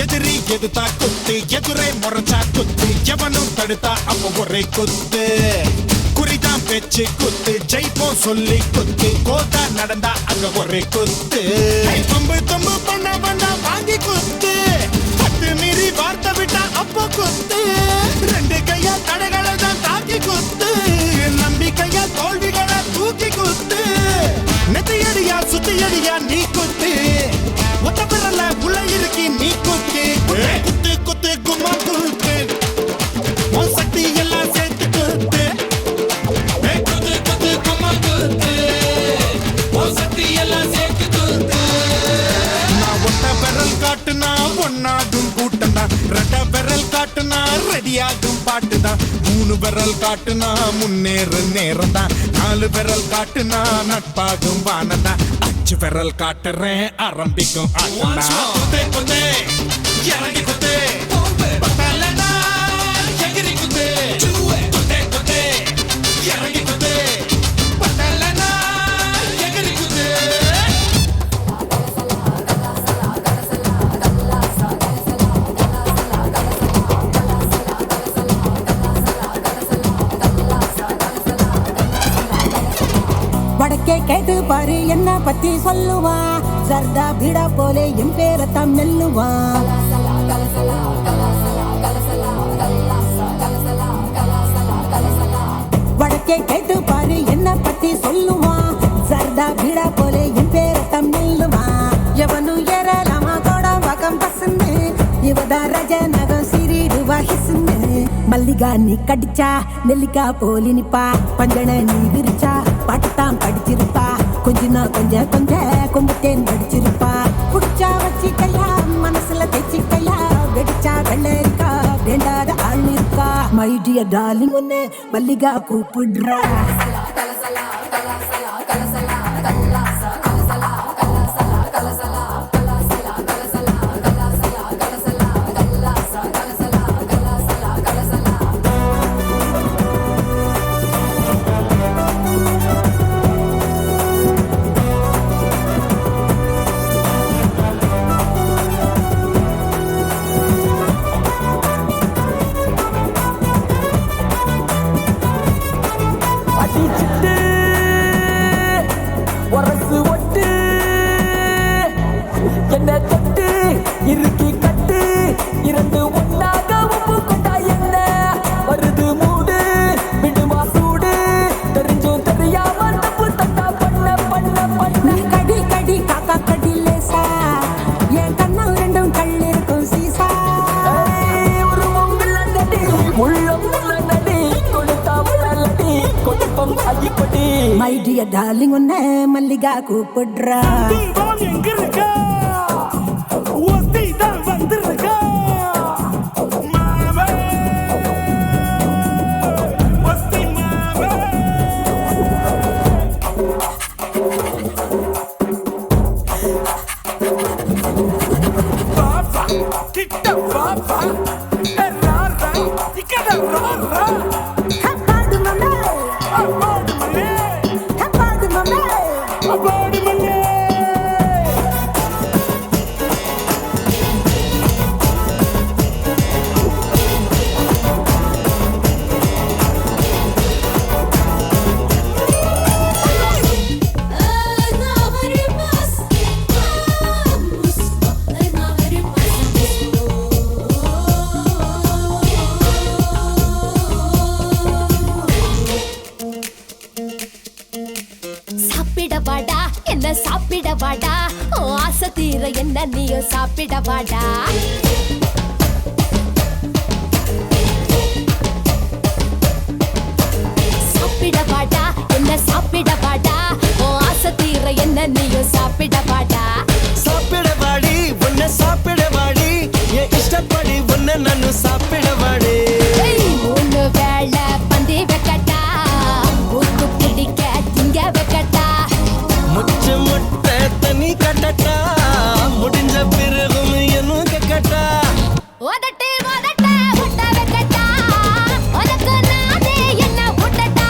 எதிரி எதுத்தா குத்து எதிரே முறைச்சா குத்து எவனும் தடுத்தா அப்ப ஒரே குத்து குறிதான் பேச்சு குத்து ஜெயிப்போம் சொல்லி குத்து கோதா நடந்தா அங்க ஒரே குத்து தொம்பு தொம்பு பண்ண பண்ணா வாங்கி குத்து பத்து மீறி வார்த்தை விட்டா அப்போ குத்து 2 கையா தடைகளை தான் தாக்கி குத்து நம்பிக்கையா தோல்விகளை தூக்கி குத்து நெத்தியடியா சுத்தியடியா நீ குத்து ஒத்த பிறல உள்ள இருக்கி நீ குத்து குத்து குத்து கும்மா குத்து உன் சக்தி எல்லாம் சேர்த்து குத்து குத்து காட்டுனா ரெடியாகும் பாட்டுதான் 3 விரல் காட்டுனா முன்னேறு நேரம்தான் 4 விரல் காட்டுனா நட்பாகும் வானதான் 5 விரல் காட்டுறேன் ஆரம்பிக்கும் ஆட்டம்னா இறங்கி குத்து பத்தலனா எகிரி குத்து குத்தே குத்தே இறங்கி குத்து பத்தலனா எகிரி குத்து வடக்கே கேட்டு பாரு என்ன பத்தி சொல்லுவா சர்தா பீடா போலே என் பேரத்தான் மெல்லுவா வடக்கே கேட்டு பாரு என்ன பத்தி சொல்லுவா சர்தா பீடா போலே என் பேரத்தான் மெல்லுவா எவனு ஏறலாமா கோட வகம் பசந்து இவதா ரஜ நகம் சிறிடுவா ஹிசுன்னு மல்லிகா நீ கடிச்சா நெல்லிக்கா போலி நிப்பா பஞ்சன நீ விரிச்சா பாட்டுத்தான் படிச்சிருப்பா கொஞ்சம் கும்பத்தேன் படிச்சிருப்பா புடிச்சா வச்சிக்கையா மனசுல தைச்சிக்கையா வெடிச்சா வெள்ளரிக்கா வேண்டாத ஆள் இருக்கா மை டியர் டார்லிங் ஒன்னு மல்லிகா கூப்பிடுறா இறுக்கி கட்டு இரண்டு ஒன்னாக உப்பு கொண்டா என்ன வருது மூடு விடுமா சூடு தெரிஞ்சும் தெரியாம தப்பு தட்டா பண்ண கடி கடி காக்கா கடி லேசா என் கண்ணா ரெண்டும் கல்லிருக்கும் சீசா ஒரு மொங்கில் நடி உள்ளம் நடி கொடுத்தா நடி கொடுப்பம் அடிப்படி மை டியர் டார்லிங் ஒன்னு மல்லிகா கூப்பிடுறா எங்க இருக்கா ஒத்தி தான் வந்திருக்கா மாவே ஒத்தி மாவே பாப்பா கிட்ட பாப்பா ராரா இக்கட ராரா ஹப்பாடு மம்மே அப்பாடு மல்லே ஹப்பாடு மம்மே அப்பாடு மல்லே சாப்பிடவாடா என்ன சாப்பிடவாடா ஆசை தீர என்ன நீயும் சாப்பிடவாடா சாப்பிடவாடா என்ன சாப்பிடவாடா ஆசை தீர என்ன நீயும் சாப்பிடவாடா சாப்பிடவாடி உன்னை சாப்பிடவாடி என் இஷ்டப்படி உன்னை நானு சாப்பிடவாடி 3 வேளை பந்தி வைக்கட்டா ஊத்து பிடிக்க திங்க வைக்கட்டா முச்ச முட்டை தண்ணி கட்டட்டா முடிஞ்ச பிறகும் என்னும் கட்டா உதட்டு முட்ட வைக்கட்டா உனக்கு நானே என்ன விட்டட்டா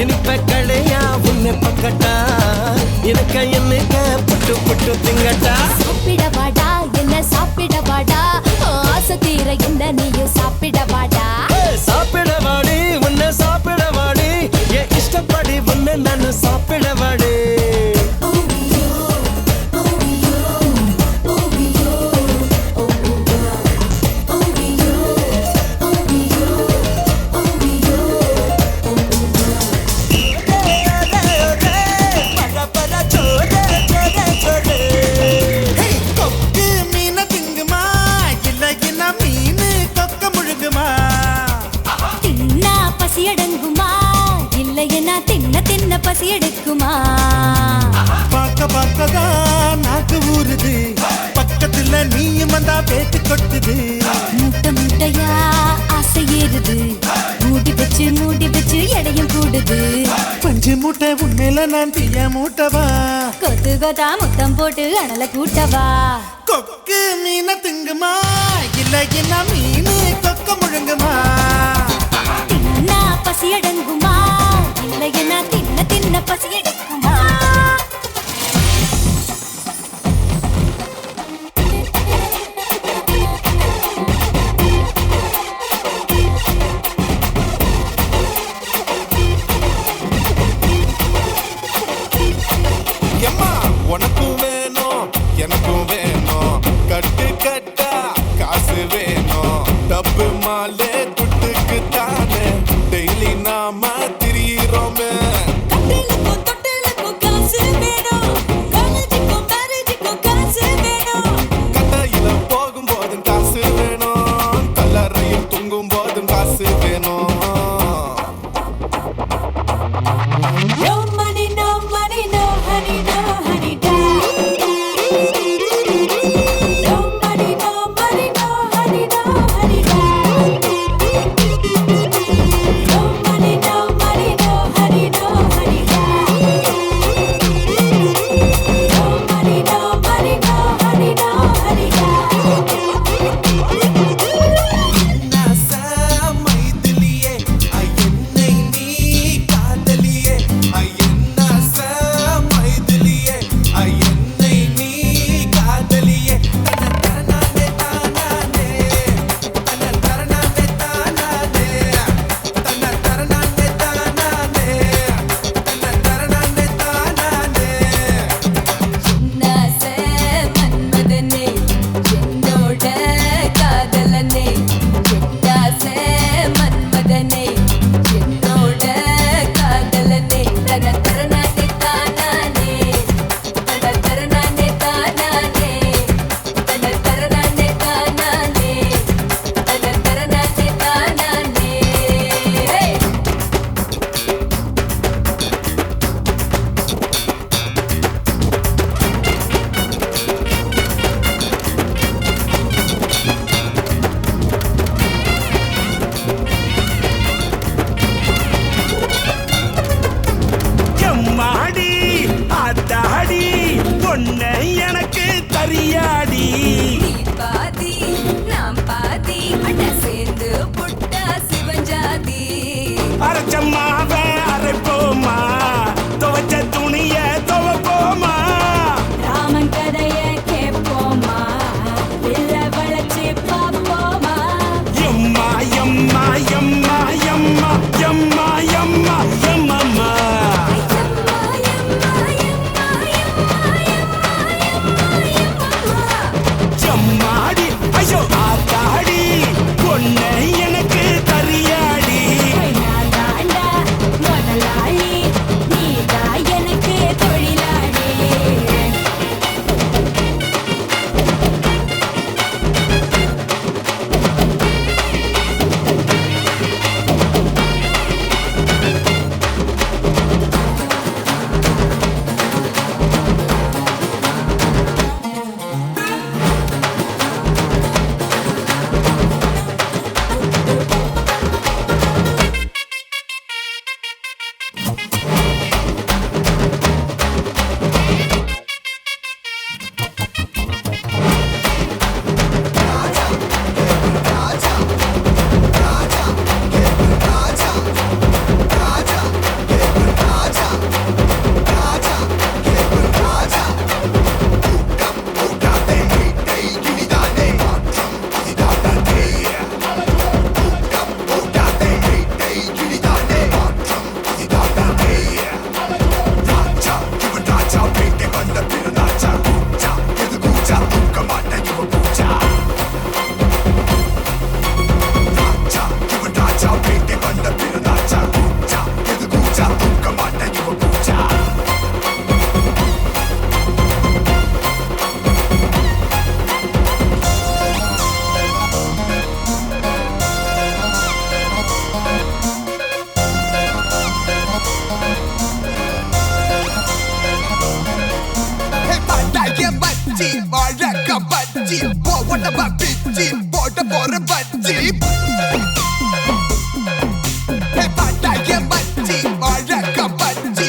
இனிப்ப கடையா உன்னை பக்கட்டா எனக்கு என்னைக்க புட்டு புட்டு திங்கட்டா சாப்பிடவாடா என்ன சாப்பிடவாடா ஆசை தீர என்ன நீயும் சாப்பிடவாடா சாப்பிடவாடி உன்னை சாப்பிடவாடி என் இஷ்டப்படி உன்னை நானு சாப்பிடவாடி கொக்கு மீன திங்குமா இல்ல மீன் கொக்க முழுகுமா தின்னா பசி அடங்குமா இல்லையனா தின்ன பசி எடுக்குமா பார்க்கதான் நாக்கு ஊறுது பக்கத்துல நீயும் வந்தா பேத்து கொட்டுது முட்டை முட்டைய அஞ்சு மூட்டை உண்மையில நான் தீய மூட்டவா கொத்து கொத்தா முத்தம் போட்டு அனல கூட்டவா கொக்கு மீனை திங்குமா இல்ல என்ன மீனு கொக்க முழுங்குமா தின்னா பசி அடங்குமா இல்லை என்ன தின்ன தின்ன பசி எடுக்குமா எம்மா உனக்கும் வேணும் எனக்கும் வேணும் கட்டு கட்டா காசு வேணும் டப்பு மாலே துட்டுக்கு தானே டெய்லி நாம திரியிறோமே கட்டிலுக்கும் தொட்டிலுக்கும் காசு வேணும் காலேஜுக்கும் மேரேஜுக்கும் காசு வேணும் கட்டையில போகும்போதும் காசு வேணும் கல்லறையில் தூங்கும் போதும் காசு வேணும் No money, no money, no honey, no honey, da. No money, no money, no honey, no honey, da. No money, no money, no honey, no honey, da. No money, no money, no honey, no honey, da. மைதிலியே என்னை நீ காதலியே என்ன மைதிலியே என்னை நீ காதலியே தனதரனானே தானானே தனதரனானே தானானே தனதரனானே தானானே தனதரனானே தானானே நாச மன்மதனே என்னோட காதலனே நாச மன்மதனே என்னோட காதலனே தனதரனானே தானானே தனதரனானே தானானே தனதரனானே தானானே தனதரனானே தானானே எம்மாடி ஆத்தாடி பொண்ணு எனக்கு தரியாடி நீ பாதி நாம் பாதி அட சேர்ந்து புட்டா சிவஞ்சாதி அரைச்சம்மாவ அரைப்போமா துவைச்ச துணிய துவைப்போமா ராமன் கதைய கேட்போமா இல்ல வளைச்சு பார்ப்போமா எம்மா எம்மா எம்மா எம்மா எம்மா எம்மா எம்மம்மா எம்மா, எம்மா, எம்மா, எம்மா, எம்மா, எம்மா, எம்மா. எம்மாடி ஐயோ ஆத்தாடி பொண்ணு எனக்கு தரியாடி நான் தாண்டா முதலாளி நீதான் எனக்கு தொழிலாளி பஜ்ஜி போட்ட பிச்சி போட்ட போற பஜ்ஜி பட்டாய பஜ்ஜி வழக்க பஜ்ஜி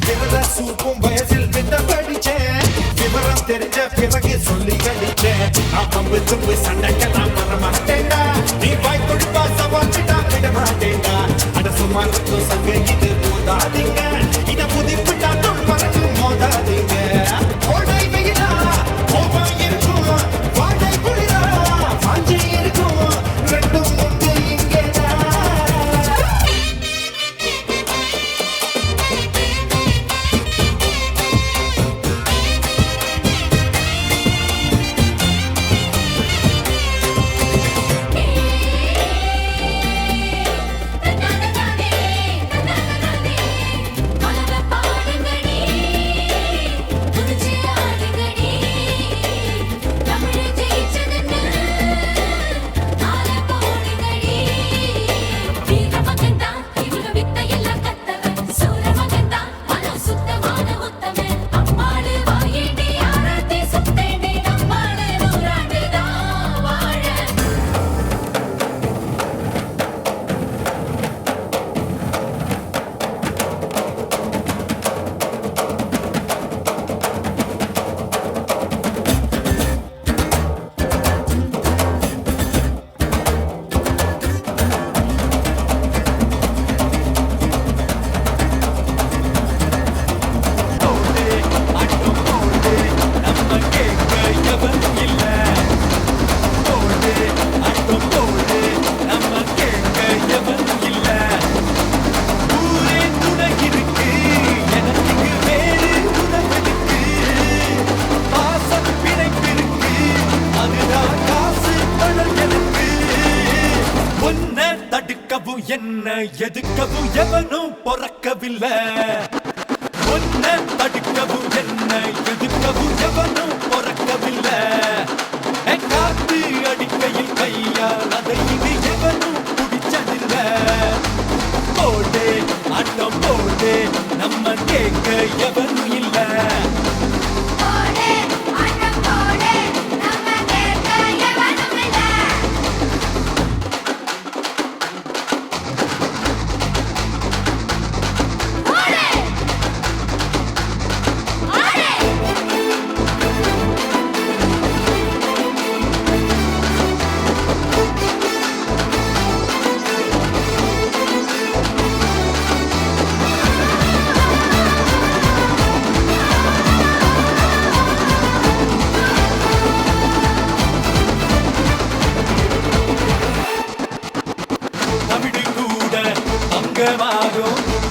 விரல சூப்பும் வயசில் விட்ட படிச்சேன் விவரம் தெரிஞ்ச பிறகு சொல்லி கழிச்சேன் அப்பம்பு தும்பு சண்டைக்கெல்லாம் வர மாட்டேன்டா நீ வாய் கொடுப்பா சவாச்சிட்டா விட மாட்டேன்டா அட சும்மா இருக்கும் சங்க இது போதாதீங்க இத புதிப்பிட்டா தொல் பறக்கு மோதாதீங்க ஓடை வெயிலா கோபம் இருக்கும் வாடை குளிரா வாஞ்சை இருக்கும் ரெண்டும் உண்டு இங்கேதான் என்ன எதுக்கவும் எவனும் பொறக்கவில்லை ஒன்ன தடுக்கவும் என்ன எதுக்கவும் எவனும் பொறக்கவில்லை காத்து அடிக்கையில் கையால் அதை இது எவனும் பிடிச்சதில்லை போடு ஆட்டம் போடு நம்ம கேட்க எவனும் இல்லை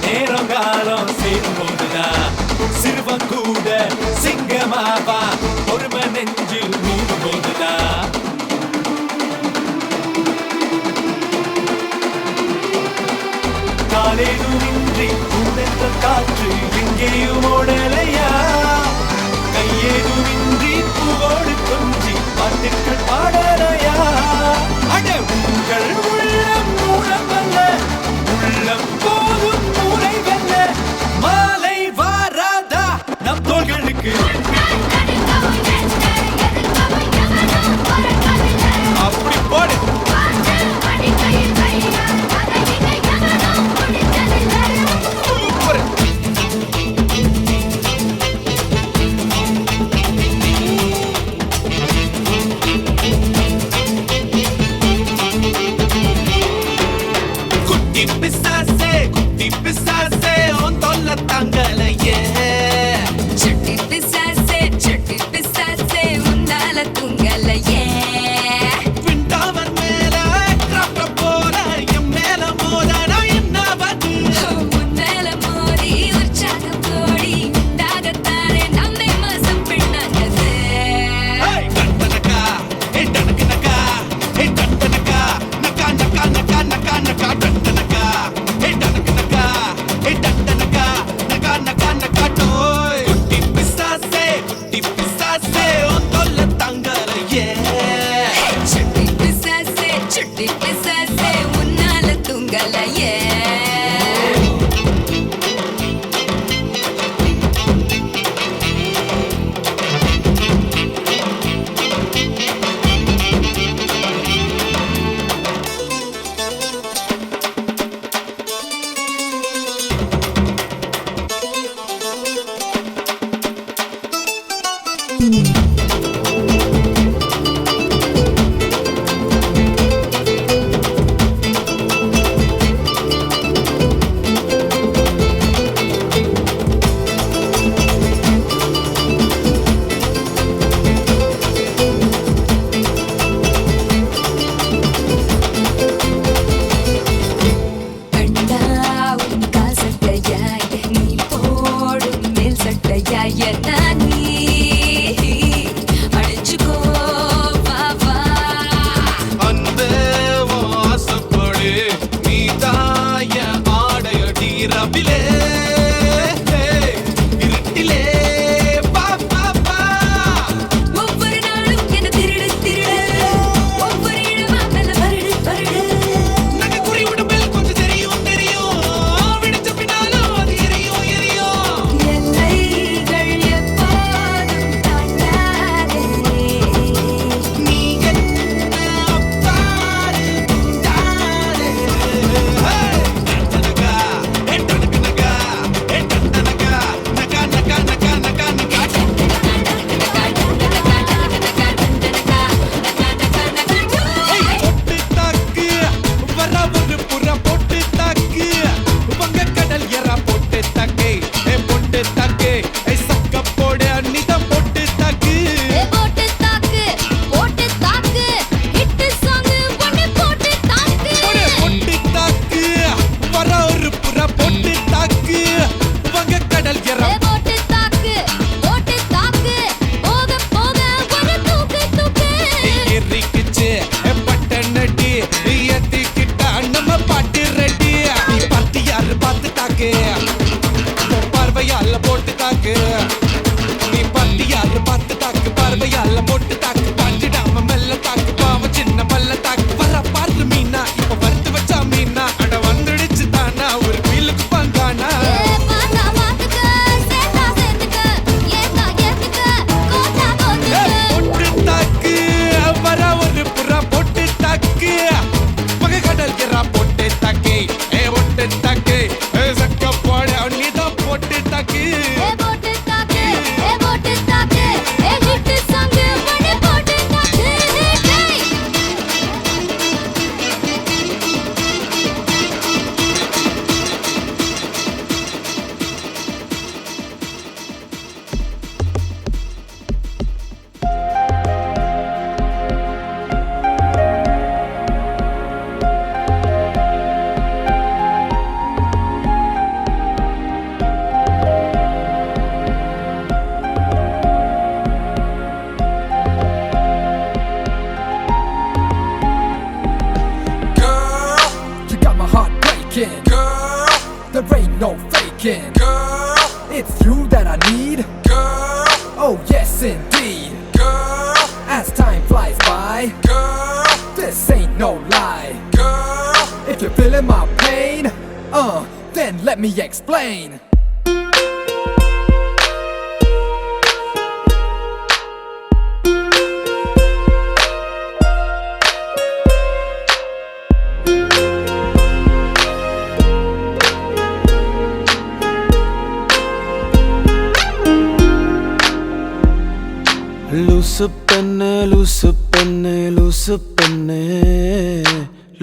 நேரம் காலம் சேரும்போதுதான் சிறுவன் கூட சிங்கமாவா பொறுமை நெஞ்சில் மீறும் போதுதான் காலேதுமின்றி கூடென்ற காற்று எங்கேயும் ஓடலையா கையேதுமின்றி பூவோடு கொஞ்சி பாட்டுக்கள் பாடலையா அட உங்கள் உள்ளம் மூலமல்ல உள்ளம் போதும் மூளை வெல்ல மாலை வாராதா நம் தோள்களுக்கு போட்டு தாக்கு நீ பத்தியால பத்து தாக்கு பார்வையால மொட்டு தாக்கு பாஞ்சிடாம மெல்ல தாக்கு பாவம் சின்ன பல்ல தாக்கு வர பாரு மீனா இப்ப வறுத்து வச்சா மீனா அட வந்துடுச்சு தானா ஒரு வீலுக்கு பங்கானா பாத்தா பாத்துக்க சேத்தா சேத்துக்க ஏத்தா ஏத்துக்க கோத்தா கோத்துக்க பொட்டு தாக்கு வர ஒரு புறா பொட்டு தாக்கு மக கடல் கிரா பொட்டு தாக்கு ஒட்டு தாக்கு சக்க போட நீதான் பொட்டு தாக்கு போட்டு தாக்கு போட்டு தாக்கு ஹிட் சாங் பண்ணி போட்டு தாக்கு டேய் Girl, you got my heart breaking. Girl, there ain't no faking. Girl, it's you that I need. Girl, oh yes indeed. Girl, as time flies by. Girl, this ain't no lie. Girl, if you're feeling my pain, then let me explain. லூசு பெண்ணே லூசு பெண்ணே லூசு பெண்ணே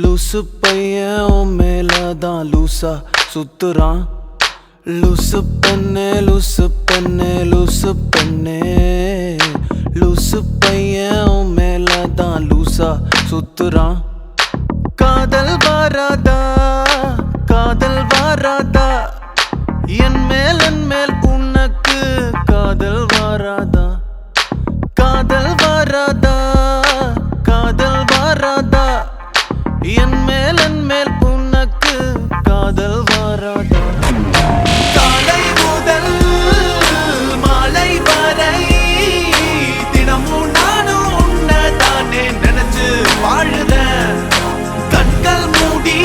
லூசு பையன் உன் மேலதான் லூசா சுத்துறான் லூசு பெண்ணே லூசு பெண்ணே லூசு பெண்ணே லூசு பையன் உன் மேலதான் லூசா சுத்துறான் காதல் வாராதா காதல் வாராதா என் மேல் உனக்கு காதல் வாராதா காதல் வாராதா காதல் வாராதா என் மேல் உனக்கு காதல் வாராதா காலை முதல் மாலை வரை தினமும் நானும் உன்னதானே நினைச்சு வாழுதேன் கண்கள் மூடி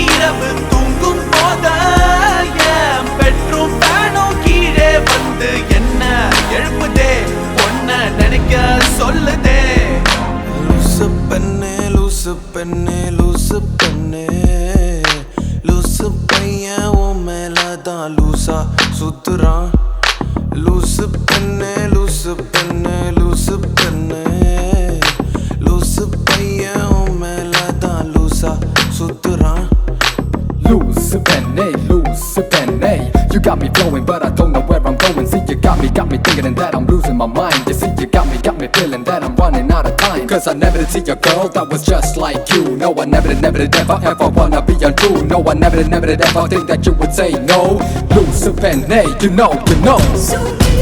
இரவு தூங்கும் போத என் பெட்ரூம் ஃபேனும் கீழே வந்து என்ன எழுப்புதே ஒன்ன நினைக்க சொல்லுதே லூசு பெண்ணே லூசு பெண்ணே லூசு பெண்ணே லூசு பையன் உன் மேலதான் லூசா சுத்துறான் லூசு பெண்ணே லூசு பெண்ணே லூசு பெண்ணே லூசு பையன் உன் மேலதான் லூசா சுத்துறான் Loose penny, you got me flowing, but I don't know where I'm going. See, you got me thinking that I'm losing my mind. You see, you got me feeling that I'm running out of time. Cause I never did see a girl that was just like you. No, I never did ever wanna be untrue. No, I never did ever think that you would say no. Loose penny, you know. சுத்தி